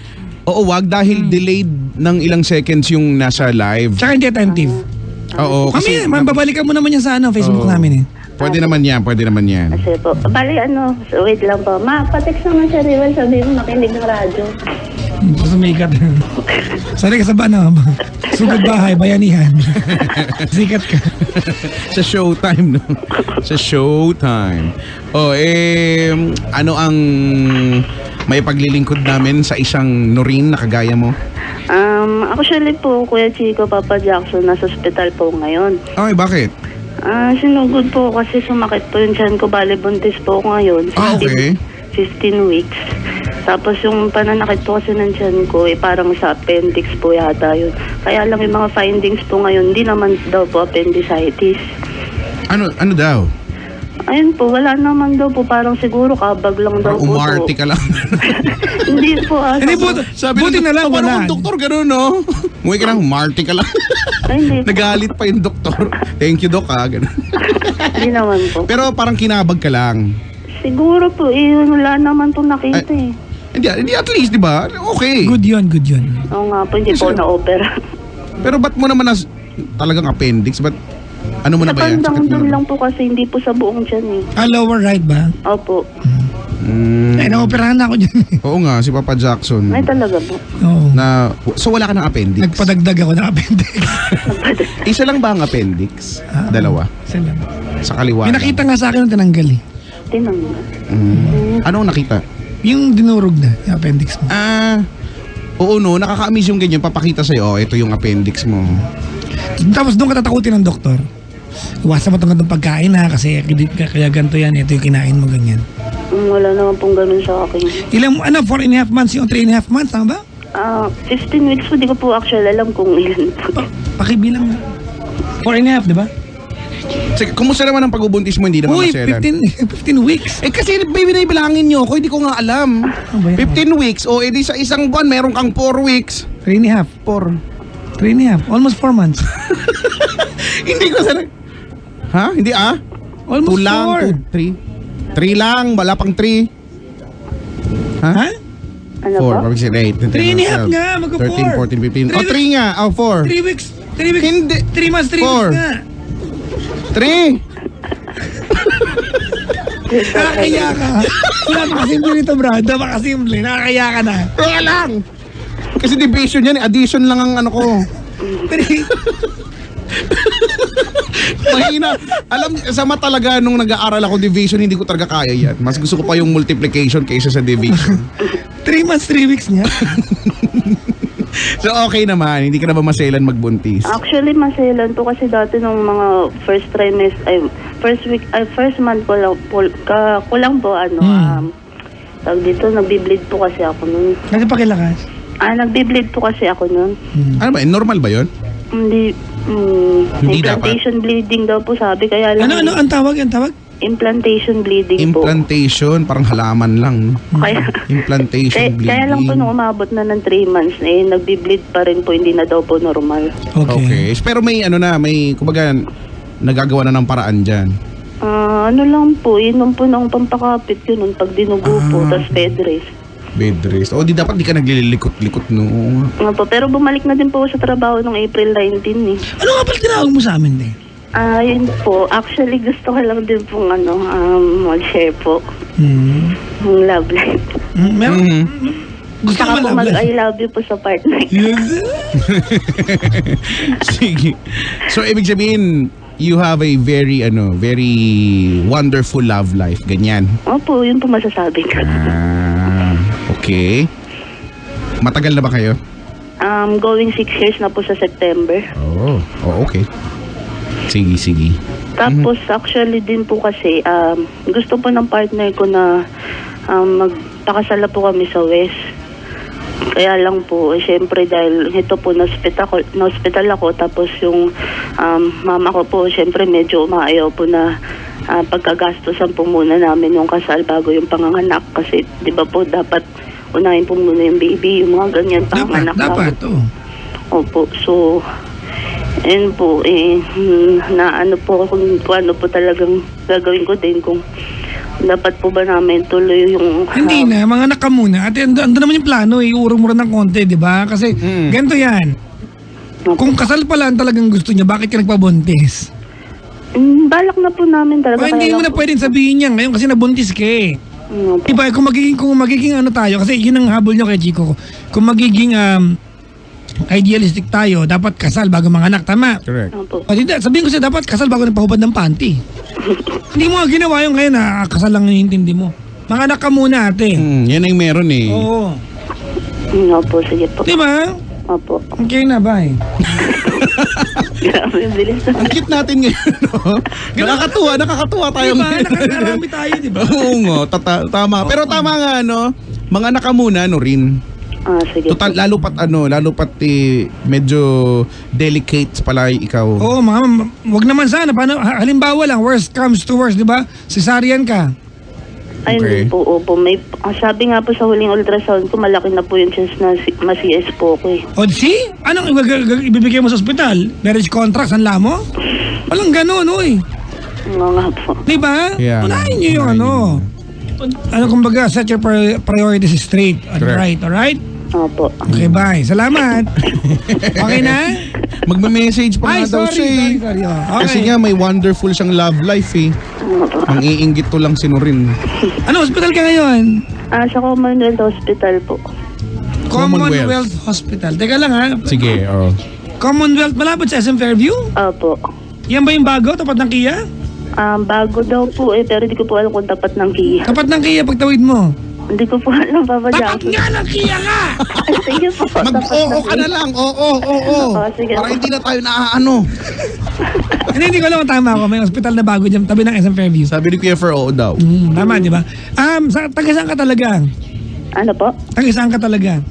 wag dahil delayed ng ilang seconds yung nasa live. Tsaka hindi attentive. Oo, kasi Babalikan mo naman yan sa Facebook Oo. namin eh. pwede naman yan. Kasi po, bali so wait lang po. Pa-text naman siya, Rival, sabihin mo makinig ng radyo. Sumikat. Sari ka sa sugod bahay, bayanihan. Sikat ka. Sa showtime, no? Sa showtime. Ano ang may paglilingkod namin sa isang Noreen na kagaya mo? Actually po, Kuya Chico, Papa Jackson, nasa hospital po ngayon. Ay, bakit? Sinugod po kasi sumakit po yung tiyan ko. Bali, buntis po ako ngayon. Okay. 15 weeks. Tapos yung pananakit po kasi ng tiyan ko, parang sa appendix po yata yun. Kaya lang yung mga findings po ngayon, hindi naman daw po appendicitis. Ano daw? Ayun po, wala naman daw po. Parang siguro kabag lang daw po. Umarte ka lang. Hindi po. Hindi po, buti na lang Parang wala. kung doktor gano'n, no? Umuwi ka lang, umarte ka lang. Ay, hindi po. Nagalit pa yung doktor. Thank you, Doc, gano'n. Hindi naman po. Pero parang kinabag ka lang. Siguro po, wala naman po nakita eh. Hindi, at least, di ba? Okay. Good yun. Oo nga po, hindi po na-opera. Pero ba't mo naman talagang appendix? Ba't ano mo na Sa ba yan? bandang Sakit mo doon na ba? lang po kasi, hindi po sa buong tiyan eh. Lower right ba? Opo. Ay, naoperahan na ako dyan. Oo nga, si Papa Jackson. Ay talaga po. Oo. So wala ka ng appendix? Nagpadagdag ako ng appendix. Isa lang ba ang appendix? Dalawa? Isa lang. Sa kaliwa? Pinakita nga sa akin nung tinanggal eh. Tinanggal. Anong nakita? Yung dinurog na, yung appendix mo. Oo no, nakaka-amaze yung ganyan. Papakita sa'yo, ito yung appendix mo. Tapos doon ka tatakutin ng doktor. Iwasan mo itong pagkain ha, kasi kaya ganito yan, ito yung kinain mo ganyan. Wala naman pong ganun sa akin. 4.5 months yung 3.5 months, tama ba? 15 weeks po, di ko po actually alam kung ilan po. Pakibilang mo. 4.5, di ba? Sige, kumusta naman ang pagbubuntis mo? Hindi naman Uy, maselan. 15 weeks. Kasi baby na ibilangin nyo ako, hindi ko nga alam. ba yan? 15 weeks, edi sa isang buwan, meron kang 4 weeks. 3.5. 3.5. Almost 4 months. Hindi ko sana... Ha? Hindi Almost 2 lang, 4. 3 lang, wala pang 3. Ha? Ano 4, po? 8, 3.5 nga, magka 13, 14, 15. 4. 3 nga, 4. 3 weeks. 3 weeks. Hindi. 3 months, 3 4. weeks nga. 3. Nakakaya ka. Napakasimple nito, Brad. Napakasimple. Nakakaya ka na. Teka lang. Kasi division yan, addition lang ang ano ko. Mahina. Alam, sama talaga nung nag-aaral ako division, hindi ko talaga kaya yan. Mas gusto ko pa yung multiplication kaysa sa division. 3 months, 3 weeks niya. So okay naman, hindi ka na ba maselan magbuntis? Actually, maselan po kasi dati nung mga first month ko lang po, tawag dito, nagbi-bleed po kasi ako nun. Kasi pakilakas. Nagbi-bleed po kasi ako nun. Ano ba, normal ba yun? Hindi, Hindi implantation bleeding daw po sabi, kaya lang. Ano ang tawag? Ang tawag? Implantation bleeding po. Implantation, parang halaman lang. Kaya, Implantation bleeding. kaya lang po nung umabot na ng 3 months, nagbi-bleed pa rin po, hindi na daw po normal. Okay. Pero may kumbaga, nagagawa na ng paraan dyan. Ano lang po, inom po ng pampakapit yun, pag dinugo po, tas bed rest. Bed rest. O, di dapat di ka naglilikot-likot, no? Opo, pero bumalik na din po ako sa trabaho noong April 19 eh. Ano nga pala tinawag mo sa amin, eh? Yun po. Actually, gusto ko lang din pong mag-share po. Yung love life. Meron? Gusto Saka ko po malablas. I love you po sa partner. Yes. Sige. So, ibig sabihin, you have a very wonderful love life. Ganyan. Opo, yun po masasabi ko. Okay. Matagal na ba kayo? Going 6 years na po sa September. Oh, okay. Sige. Tapos actually din po kasi gusto po ng partner ko na magpakasala po kami sa West. Kaya lang po, syempre dahil ito po na-hospital ako, tapos yung mama ko po, syempre medyo umaayaw po na pagkagastosan po muna namin yung kasal bago yung panganganak. Kasi di ba po dapat unahin po muna yung baby, yung mga ganyan panganganak. Dapat. Opo, so ayun po, na ano po kung ano po talagang gagawin ko din kung dapat po ba namin tuloy yung... Hindi na, mga anak ka muna. At ando naman yung plano, iurong mo rin ng konti, di ba? Kasi ganito yan. Kung kasal pala ang talagang gusto niya, bakit ka nagpabuntis? Balak na po namin talaga. O hindi mo na pwedeng sabihin niya ngayon kasi nabuntis ka eh. Diba, kung magiging ano tayo, kasi yun ang habol niyo kay Chico. Kung magiging idealistic tayo, dapat kasal bago mga anak, tama? Correct. Opo. O hindi, sabihin ko siya, dapat kasal bago nagpahubad ng panty. Hindi mo nga ginawa yung ngayon na kasal lang yung intindi mo. Mga anak ka muna, ate. Yan ang meron eh. Oo. Opo, sige po. Diba? Opo. Okay na, bye. Grabe, bilis na. Ang cute natin ngayon, no? Nakakatuwa tayo Diba? ngayon. Nakakarami tayo, diba? Oo nga, tama. Pero tama nga, no? Mga anak ka muna, no rin. Sige Total, po. lalo pat medyo delicate pala ikaw. Oo, wag naman sana. Paano, halimbawa lang, worst comes to worst, di ba? Cesarean ka. Ayun Okay. po, opo. Sabi nga po sa huling ultrasound ko, malaki na po yung chance na ma-CS po ko eh. O see? Anong ibibigay mo sa ospital? Marriage contract, sanla mo? Walang ganun, oy. Nga nga po. Di ba? Yeah. Unahin nyo yung Unahin ano. Ano kumbaga, set your priorities straight. Correct. Alright? Opo. Okay, bye. Salamat. Okay na? Magme-message pa Ay, nga daw sorry. siya eh. Okay. Kasi nga may wonderful siyang love life eh. Opo. Ang iinggit to lang si Norin. Ano, hospital ka ngayon? Sa Commonwealth Hospital po. Commonwealth Hospital. Teka lang ha. Sige, oh. Commonwealth, malapit sa SM Fairview? Opo. Yan ba yung bago? Tapat ng Kia? Bago daw po eh, pero di ko po alam kung tapat ng Kia. Tapat ng Kia pagtawid mo. Hindi ko po alam, Papa Tapat Jack. nga ng Kia nga! Sige po. Mag-oo ka na lang. Oo. Sige. Para hindi na tayo naaano. Hindi ko alam kung tama ako. May hospital na bago dyan, tabi ng SM Fairview. Sabi ni Kuya Fer, oo daw. Tama, di ba? Taga saan ka talaga? Ano po? Taga saan ka talaga?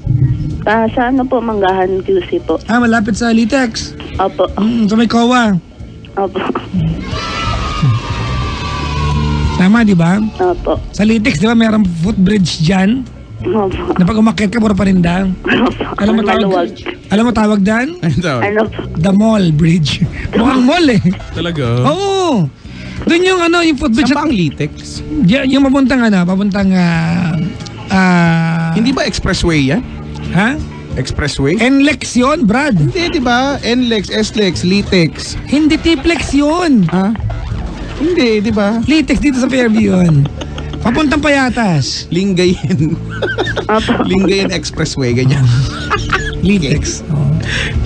Sa ano po, Manggahan QC po. Malapit sa Litex. Opo. Sa may COA. Opo. Tama, di ba? Opo. Sa Litex, di ba, mayroong footbridge dyan? Opo. Na pag umakyat ka, puro paninda. Opo. Alam mo Maluwag. tawag dyan? Ayun daw. Ano po? The Mall Bridge. Mukhang mall eh. Talaga? Oo. Doon yung yung footbridge. Saan ba ang Litex? Yung papuntang Hindi ba expressway yan? ha? Expressway? NLEX yun, Brad. Hindi, di ba? NLEX, SLEX, Litex. Hindi T-Plex yun. Ha? Hindi, di ba? Litex dito sa Fairview yun. Papuntang Payatas. Lingayen. Opo. Lingayen Expressway, ganyan. Litex. Oh.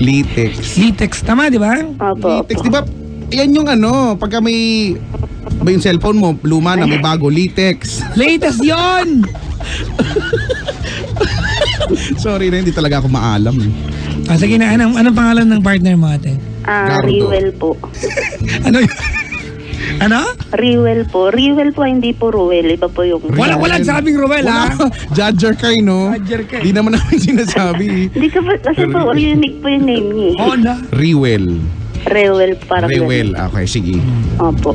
Litex. Litex, tama di ba? Opo. Litex, di ba? Yan yung pagka may yung cellphone mo, luma na, may bago, Litex. Latest yon. Sorry na, hindi talaga ako maalam. Sige na, anong pangalan ng partner mo, ate? Gardo. Riwell po. Ano yun? Ano? Riwell po. Riwell po, hindi po Ruel. Iba po yung... Walang sabing Ruel, ha? Judger kayo, no? Judger ka eh. Di naman namin sinasabi. Hindi ka pa, kasi po, unique po yung name niya. Oo na. Rewell. Rewell, parang Rewell. Okay, sige. Opo.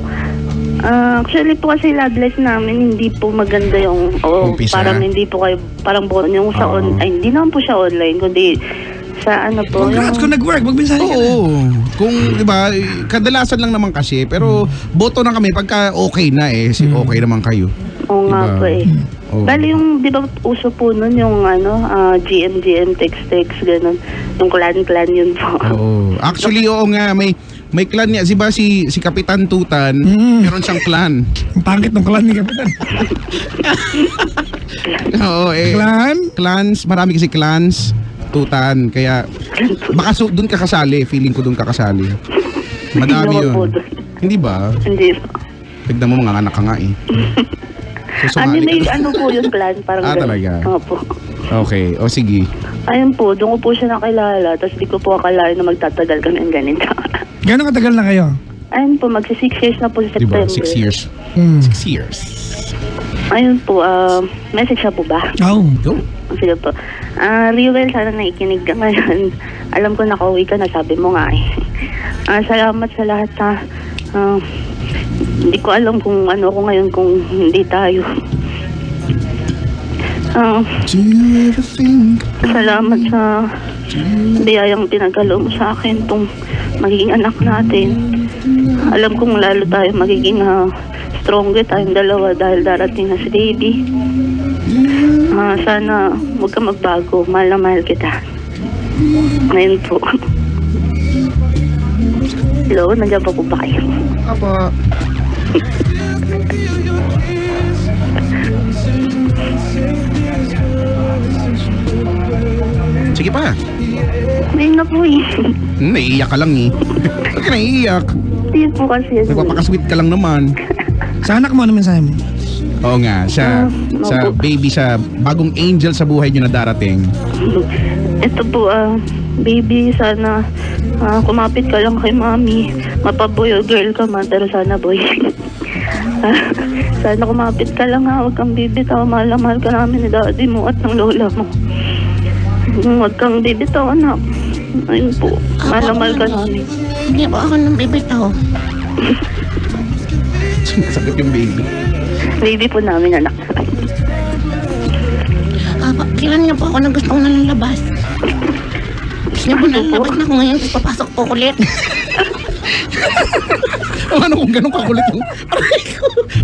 Actually po kasi love life namin hindi po maganda yung Umpisa. parang hindi po kayo parang buo yung sa Oo. ay hindi naman po siya online kundi Sa ano po? Congrats kung nag-work, magmensahe ka na. Oo. Kung, di ba, kadalasan lang naman kasi. Pero, boto na kami pagka okay na okay naman kayo. Oo nga Diba? po eh. Oo. Bali yung, di ba, uso po nun yung GM, text, ganun. Yung clan yun po. Oo. Actually, oo nga, may clan niya. Diba si Kapitan Tutan, meron siyang clan. Ang pangit ng clan ni Kapitan. Oo, Clan? Clans, marami kasi clans. Tutan, kaya baka doon ka kasali. Feeling ko doon ka kasali. Madami Hindi yun. ako po dun. Hindi ba? Hindi po. Tignan mo, mga anak ka nga eh. Susumali May ka. ano po yung clan, parang ganun. Talaga? Opo. Okay, o sige. Ayun po, doon ko po siya nakilala, tapos di ko po akalain na magtatagal kami ng ganito. Gano'ng katagal na kayo? Ayun po, magsi 6 years na po sa Diba? September. 6 years. Hmm. 6 years. Ayun po, message na po ba? Oh. Go. Sige po. Riwel, sana naikinig ka ngayon. Alam ko nakauwi ka na, sabi mo nga eh. Salamat sa lahat ha. Hindi ko alam kung ano ko ngayon kung hindi tayo. Do you ever think Salamat sa biyayang pinagkalo mo sa akin tong magiging anak natin. Alam kong lalo tayo magiging stronger tayong dalawa dahil darating na si baby. Sana huwag ka magbago. Mahal na mahal kita. Ngayon po. Hello, nandiyan pa po ba kayo? Apa? Sige pa. Ngayon na po eh. Naiiyak ka lang eh. Ba't ka naiiyak? Hindi po kasi. Nagpapakasweet ka lang naman. Sa anak mo, ano mensahe mo? Oo nga, sa baby, sa bagong angel sa buhay niyo na darating. Ito po, baby, sana kumapit ka lang kay mami. Mapaboy o girl ka man, pero sana boy. Sana kumapit ka lang ha, huwag kang bibitaw. Mahal na mahal ka namin ni daddy mo at ng lola mo. Huwag kang bibitaw, anak. Ayun po, mahal na mahal ka namin. Hindi po ako nang bibitaw. Sakit yung baby. Baby po namin, anak. Kailan niyo po ako na gusto kong nalalabas? Gusto niyo po nalalabas na ako ngayon, tapos papasok po ulit. Paano kung ganun kakulit yung...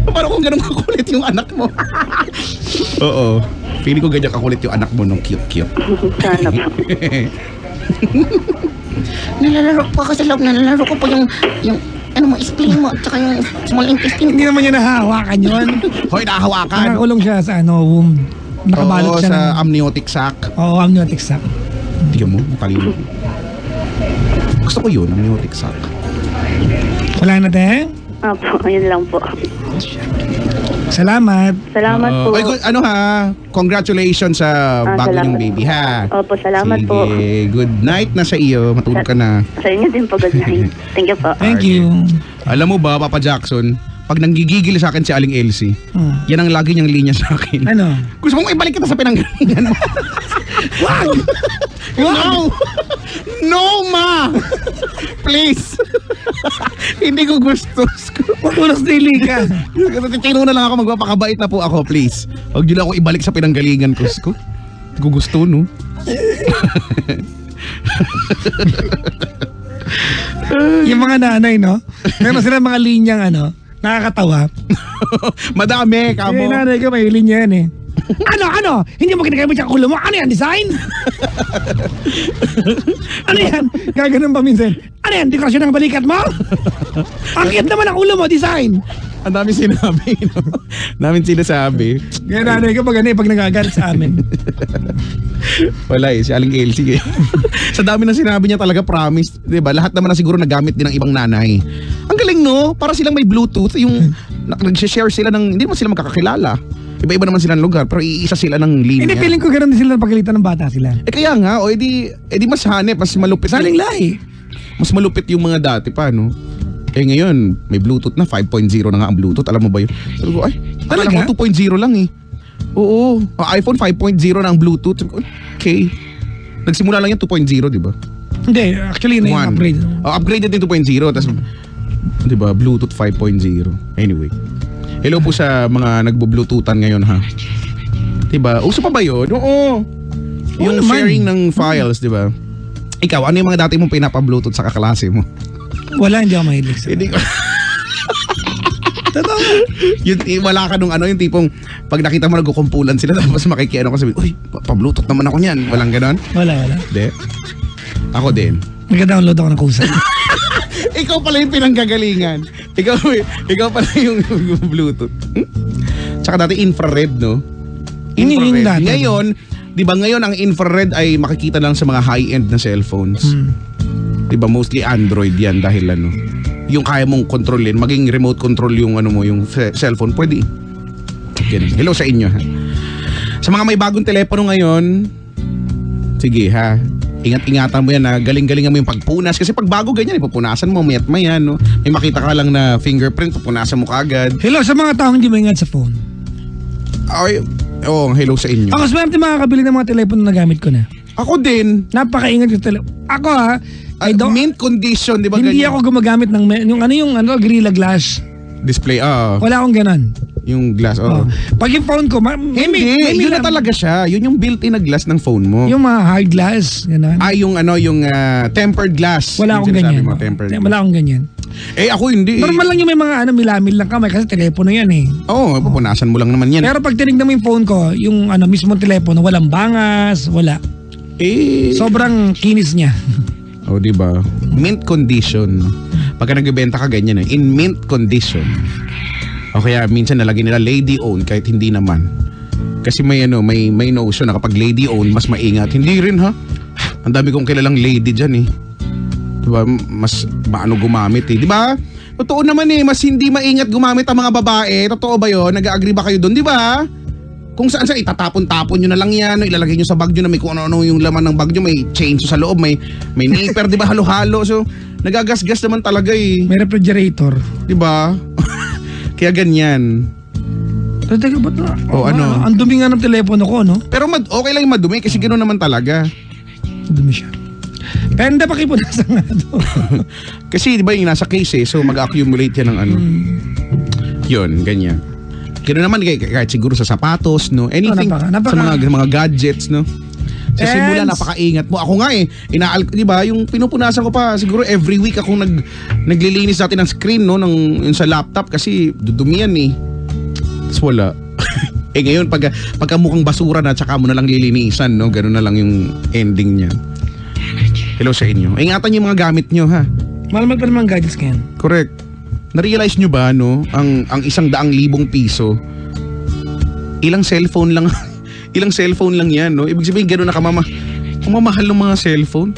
Paano kung ganun kakulit yung anak mo? Oo. Feeling ko ganyan kakulit yung anak mo nung cute-cute. Sana po. Nalalaro po ako sa loob, nalalaro ko po yung ano mo, spleen mo, tsaka yung small intestine. Hindi naman niya nahahawakan yun. Hoy, nahahawakan. Nakakulong siya sa womb. Nakabalot Oo, siya sa ng... amniotic sac. Oo, amniotic sac. Tingnan mo, matalino. Gusto ko yun, amniotic sac. Wala na, te? Apo, ayun lang po. Salamat. Salamat po. Ay, ano ha, congratulations sa bago salamat. niyong baby ha. Opo, salamat Sige, po. good night na sa iyo. Matulog ka na. Sa inyo din po, good night. Thank you po. Thank you. Alam mo ba, Papa Jackson, pag nanggigigil sa akin si Aling Elsie, Hmm. yan ang lagi niyang linya sa akin. Ano? Gusto mong ibalik kita sa pinanggalingan mo. Wag! No! No, ma! Please! Hindi ko gusto. Ulos dili ka. Tino na lang ako, magpapakabait na po ako, please. Huwag niyo lang ako ibalik sa pinanggalingan ko. Hindi ko gusto, no? Yung mga nanay, no? Meron sila mga linyang nakakatawa. Madami, kamo. Yung nanay ko, may linya yan eh. Ano? Hindi mo kinagamit yung ulo mo? Ano yan, design? Ano yan? Gaganon pa minsan. Ano yan, dekorasyon ng balikat mo? Ang cute naman ang ulo mo, design. Ang dami sinabi, no? Namin sinasabi. Kaya nanay ko pag nagagalit sa amin. Wala si Aling Elsie. Sa dami na sinabi niya talaga, promise. Diba? Lahat naman na siguro nagamit din ng ibang nanay. Ang galing, no? Para silang may Bluetooth. Yung nag-share sila ng, hindi naman sila magkakakilala. Iba-iba naman sila ng lugar, pero iisa sila ng linya. Hindi, feeling ko ganoon din sila pagkalitan ng bata sila. Kaya nga, o edi mas hanep, mas malupit. Saling lahi. Mas malupit yung mga dati pa, no? Ngayon, may Bluetooth na, 5.0 na nga ang Bluetooth. Alam mo ba yun? Sabi ko, ay, talaga? akala ko 2.0 lang eh. Oo, iPhone 5.0 na ang Bluetooth. Sabi ko, okay. Nagsimula lang yung 2.0, di ba? Hindi, actually na yung upgrade. Upgraded din 2.0, tapos, di ba, Bluetooth 5.0. Anyway. Hello po sa mga nagbo-bluetoothan ngayon ha. Diba? Uso pa ba yun? Oo. Yung naman. sharing ng files, diba? Ikaw, ano yung mga dati mong pinapa-Bluetooth sa kaklase mo? Wala, hindi ako mahilig sa. Hindi ko. Totoo. Wala ka nung yung tipong pag nakita mo nagkukumpulan sila tapos makikiano ka sabi, uy, pa-Bluetooth naman ako niyan. Walang ganon? Wala. Hindi. Ako din. Nag-download ako ng kusa. Ikaw pala yung pinanggagalingan. Ikaw pala yung Bluetooth. Tsaka dati infrared, no? Yung dati. Ngayon, di ba ngayon ang infrared ay makikita lang sa mga high-end na cellphones. Di ba mostly Android yan dahil yung kaya mong kontrolin, maging remote control yung yung cellphone, pwede. Ganun. Hello sa inyo, ha. Sa mga may bagong telepono ngayon, sige ha, ingat-ingatan mo yan na galing-galingan mo yung pagpunas. Kasi pag bago ganyan, ipupunasan mo, mayat mayan, no? May makita ka lang na fingerprint, pupunasan mo kaagad. Hello sa mga taong hindi maingat sa phone. Ay, hello sa inyo. Ako swerte makakabili ng mga telepono na gamit ko na. Ako din. Napakaingat yung telepono. Ako Mint condition, di ba hindi ganyan? ako gumagamit ng yung Gorilla Glass. Display, Wala akong ganon. yung glass, Pag yung phone ko, Hindi, yun na talaga siya. Yun yung built-in na glass ng phone mo. Yung mga hard glass, ganon. Yung tempered glass. Wala akong Yung sinasabi ganyan. mo, tempered glass. Wala akong ganyan. Ako hindi. Normal lang yung may mga milamil lang kamay kasi telepono yan eh. Oo, pupunasan mo lang naman yan. Pero pag tinignan mo yung phone ko, yung mismong telepono, walang bangas, wala. Sobrang kinis niya. Di ba? Mint condition. Pagka nagbebenta ka ganyan in mint condition. O kaya minsan nalagay nila lady owned kahit hindi naman. Kasi may notion na kapag lady owned mas maingat. Hindi rin ha. Ang dami kong kilalang lady diyan eh. Diba? Mas maano gumamit eh. Diba? Totoo naman eh. Mas hindi maingat gumamit ang mga babae. Totoo ba yun? Nag-agree ba kayo doon? Diba? Kung saan itatapon-tapon nyo na lang yan, ilalagay nyo sa bag nyo na may kung ano yung laman ng bag nyo, may chainsaw sa loob, may nipper, di ba, halo-halo. So, nagagasgas naman talaga eh. May refrigerator. Di ba? Kaya ganyan. Teka, ba't na? ano? Ang dumi nga ng telepono ko, no? Pero okay lang yung madumi kasi gano'n naman talaga. Dumi siya. Penda pa kipunasan nga to. Kasi di ba yung nasa case eh, so mag-accumulate yan ng Yun, ganyan. Gano'n naman kahit siguro sa sapatos, no? Anything, sa mga gadgets, no? Sa simula, napakaingat mo. Ako nga di ba, yung pinupunasan ko pa, siguro every week akong naglilinis natin ng screen, no? Yung sa laptop kasi dudumi yan eh. Tapos wala. Ngayon, pagka mukhang basura na, tsaka mo na lang lilinisan, no? Gano'n na lang yung ending niya. Hello sa inyo. Ingatan yung mga gamit nyo, ha? Mahal pa naman gadgets ngayon. Correct. Na-realize nyo ba, no, ang 100,000 piso, ilang cellphone lang yan, no? Ibig sabihin, gano'n na kamamahal ng mga cellphone.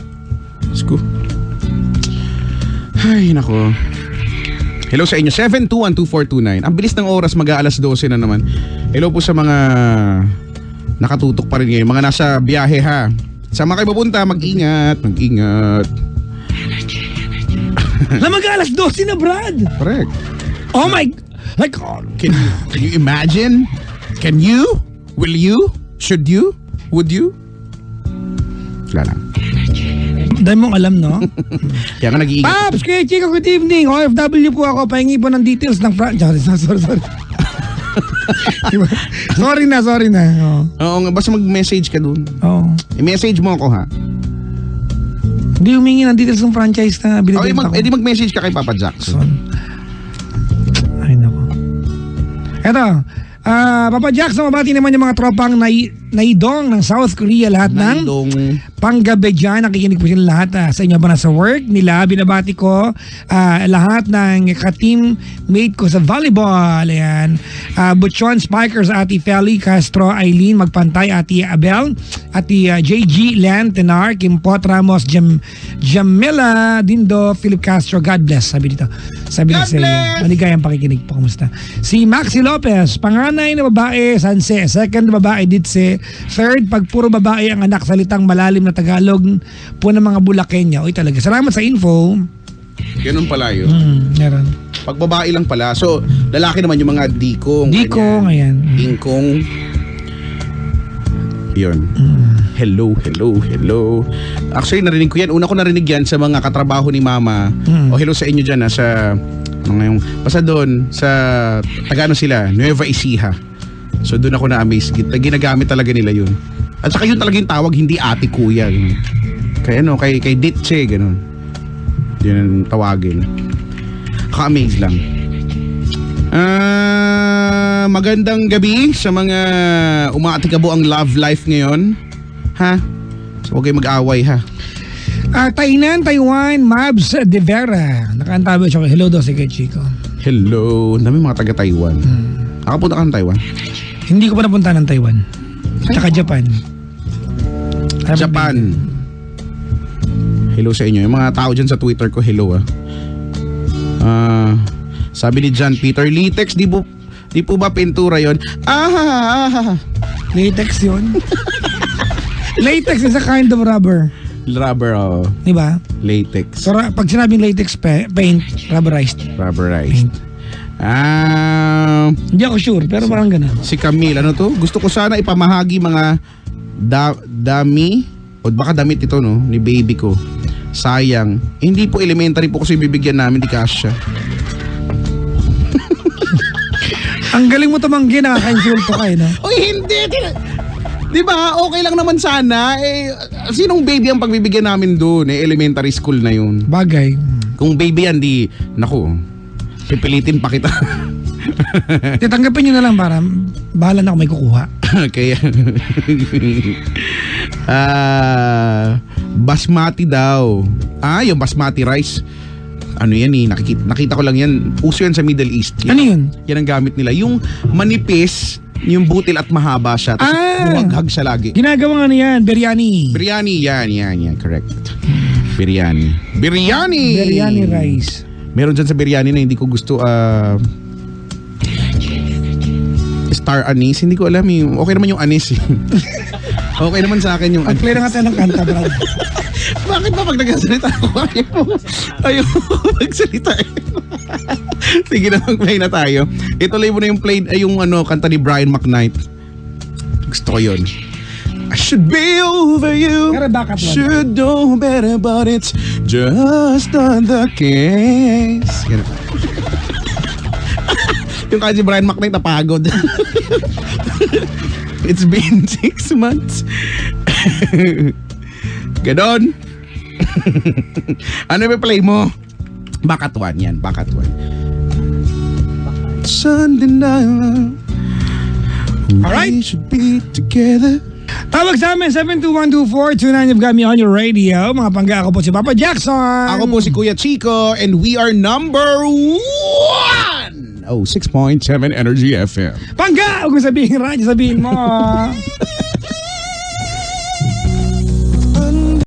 Let's go. Ay, nako. Hello sa inyo, 7212429. Ang bilis ng oras, mag-aalas 12 na naman. Hello po sa mga nakatutok pa rin ngayon. Mga nasa biyahe, ha? Sa mga kayo pupunta, mag-ingat. Na mag-alas 12 na, Brad. Correct. Oh my, like, Can you imagine? Can you? Will you? Should you? Would you? Wala lang. dahil mong alam, no? Kaya nga nag-iingat. Paps, kay Chico, good evening. OFW po ako. Pahingi po ng details ng Sorry. Sorry na. Oo nga, basta mag-message ka dun. Oo. I-message mo ako, ha? Hindi humingi ng details ng franchise na binibenta ko. Edi mag-message ka kay Papa Jackson. Ay, nako. Eto, Papa Jackson, mabati naman yung mga tropang naidong ng South Korea. Lahat ng panggabi dyan. Nakikinig po sila lahat sa inyo ba na sa work nila. Binabati ko lahat ng ka-teammate ko sa volleyball. Ayan. Butchon Spikers, Ati Feli Castro, Eileen Magpantay, Ati Abel, Ati JG Len Tenar, Kimpot Ramos, Jamila Dindo, Philip Castro. God bless. Sabi dito. Sabi na sa iyo. Maligayang pakikinig po. Kamusta? Si Maxi Lopez, panganay na babae, Sanse. Second na babae, Ditse. Third, pag puro babae ang anak, salitang malalim na Tagalog po ng mga Bulakenya. Uy, talaga. Salamat sa info. Ganun pala yun. Meron. Pag babae lang pala. So, lalaki naman yung mga Dikong. Ayan. Ingkong. Yun. Hello. Actually, narinig ko yan. Una ko narinig yan sa mga katrabaho ni Mama. O hello sa inyo dyan, sa ngayong, basta doon, sa Tagano sila, Nueva Ecija. So doon ako na-amaze. Ginagamit talaga nila yun. At saka yun talaga yung tawag, hindi ate kuya. Kay Ditche, ganun. Yun ang tawagin. Ka-amaze lang. Magandang gabi sa mga umaatikabo ang love life ngayon. Ha? So, huwag kayo mag-away, ha? Tainan, Taiwan, Mabs de Vera. Nakaantabi siya. Hello daw si kay Chico. Hello. Dami mga taga-Taiwan. Nakapunta ka ng Taiwan? Hindi ko pa napunta ng Taiwan. Tsaka Japan. Japan. Hello sa inyo. Yung mga tao dyan sa Twitter ko, hello sabi ni John Peter, latex, di po ba pintura yon? Latex yun. Latex is a kind of rubber. Rubber, Di ba? Latex. So, pag sinabing latex paint, rubberized. Rubberized. Hindi ako sure, pero parang ganun. Si Camille, ano to? Gusto ko sana ipamahagi mga dami, o baka damit ito, no? Ni baby ko. Sayang. Hindi po elementary po kasi bibigyan namin, di kasya. Ang galing mo tumanggi, nakaka-insulto ka no? Uy, hindi! Di ba? Okay lang naman sana. Sinong baby ang pagbibigyan namin doon? Elementary school na yun. Bagay. Kung baby yan, di... Naku, pipilitin pa kita. Titanggapin nyo na lang para bahala na ako may kukuha. Kaya... basmati daw. Yung basmati rice. Ano yan nakita ko lang yan. Uso yan sa Middle East. Ano yun? Yan ang gamit nila. Yung manipis, yung butil at mahaba siya. Tapos buhaghag siya lagi. Ginagawang ano yan? Biryani. Biryani, yan. Correct. Biryani. Biryani rice. Meron dyan sa biryani na hindi ko gusto star anise. Hindi ko alam okay naman yung anise. Okay naman sa akin yung Play na nga tayo ng kanta, bro. Bakit ba pag nagsasalita ako ayaw magsalita Sige na, mag-play na tayo. Ituloy mo na yung kanta ni Brian McKnight. Gusto ko yun. I should be over you. Pero backup one. Should know better, but it's just not the case. Yung kanta ni Brian McKnight napagod. It's been 6 months. Ganon. Ano ba play mo? Bakat one yan. Sunday night. Alright. We should be together. Tawag sa amin, 7212429. You've got me on your radio. Mga pangga, ako po si Papa Jackson. Ako po si Kuya Chico and we are number 1. 6.7 Energy FM. Pangga! Huwag mo sabihin, Raj, sabihin mo.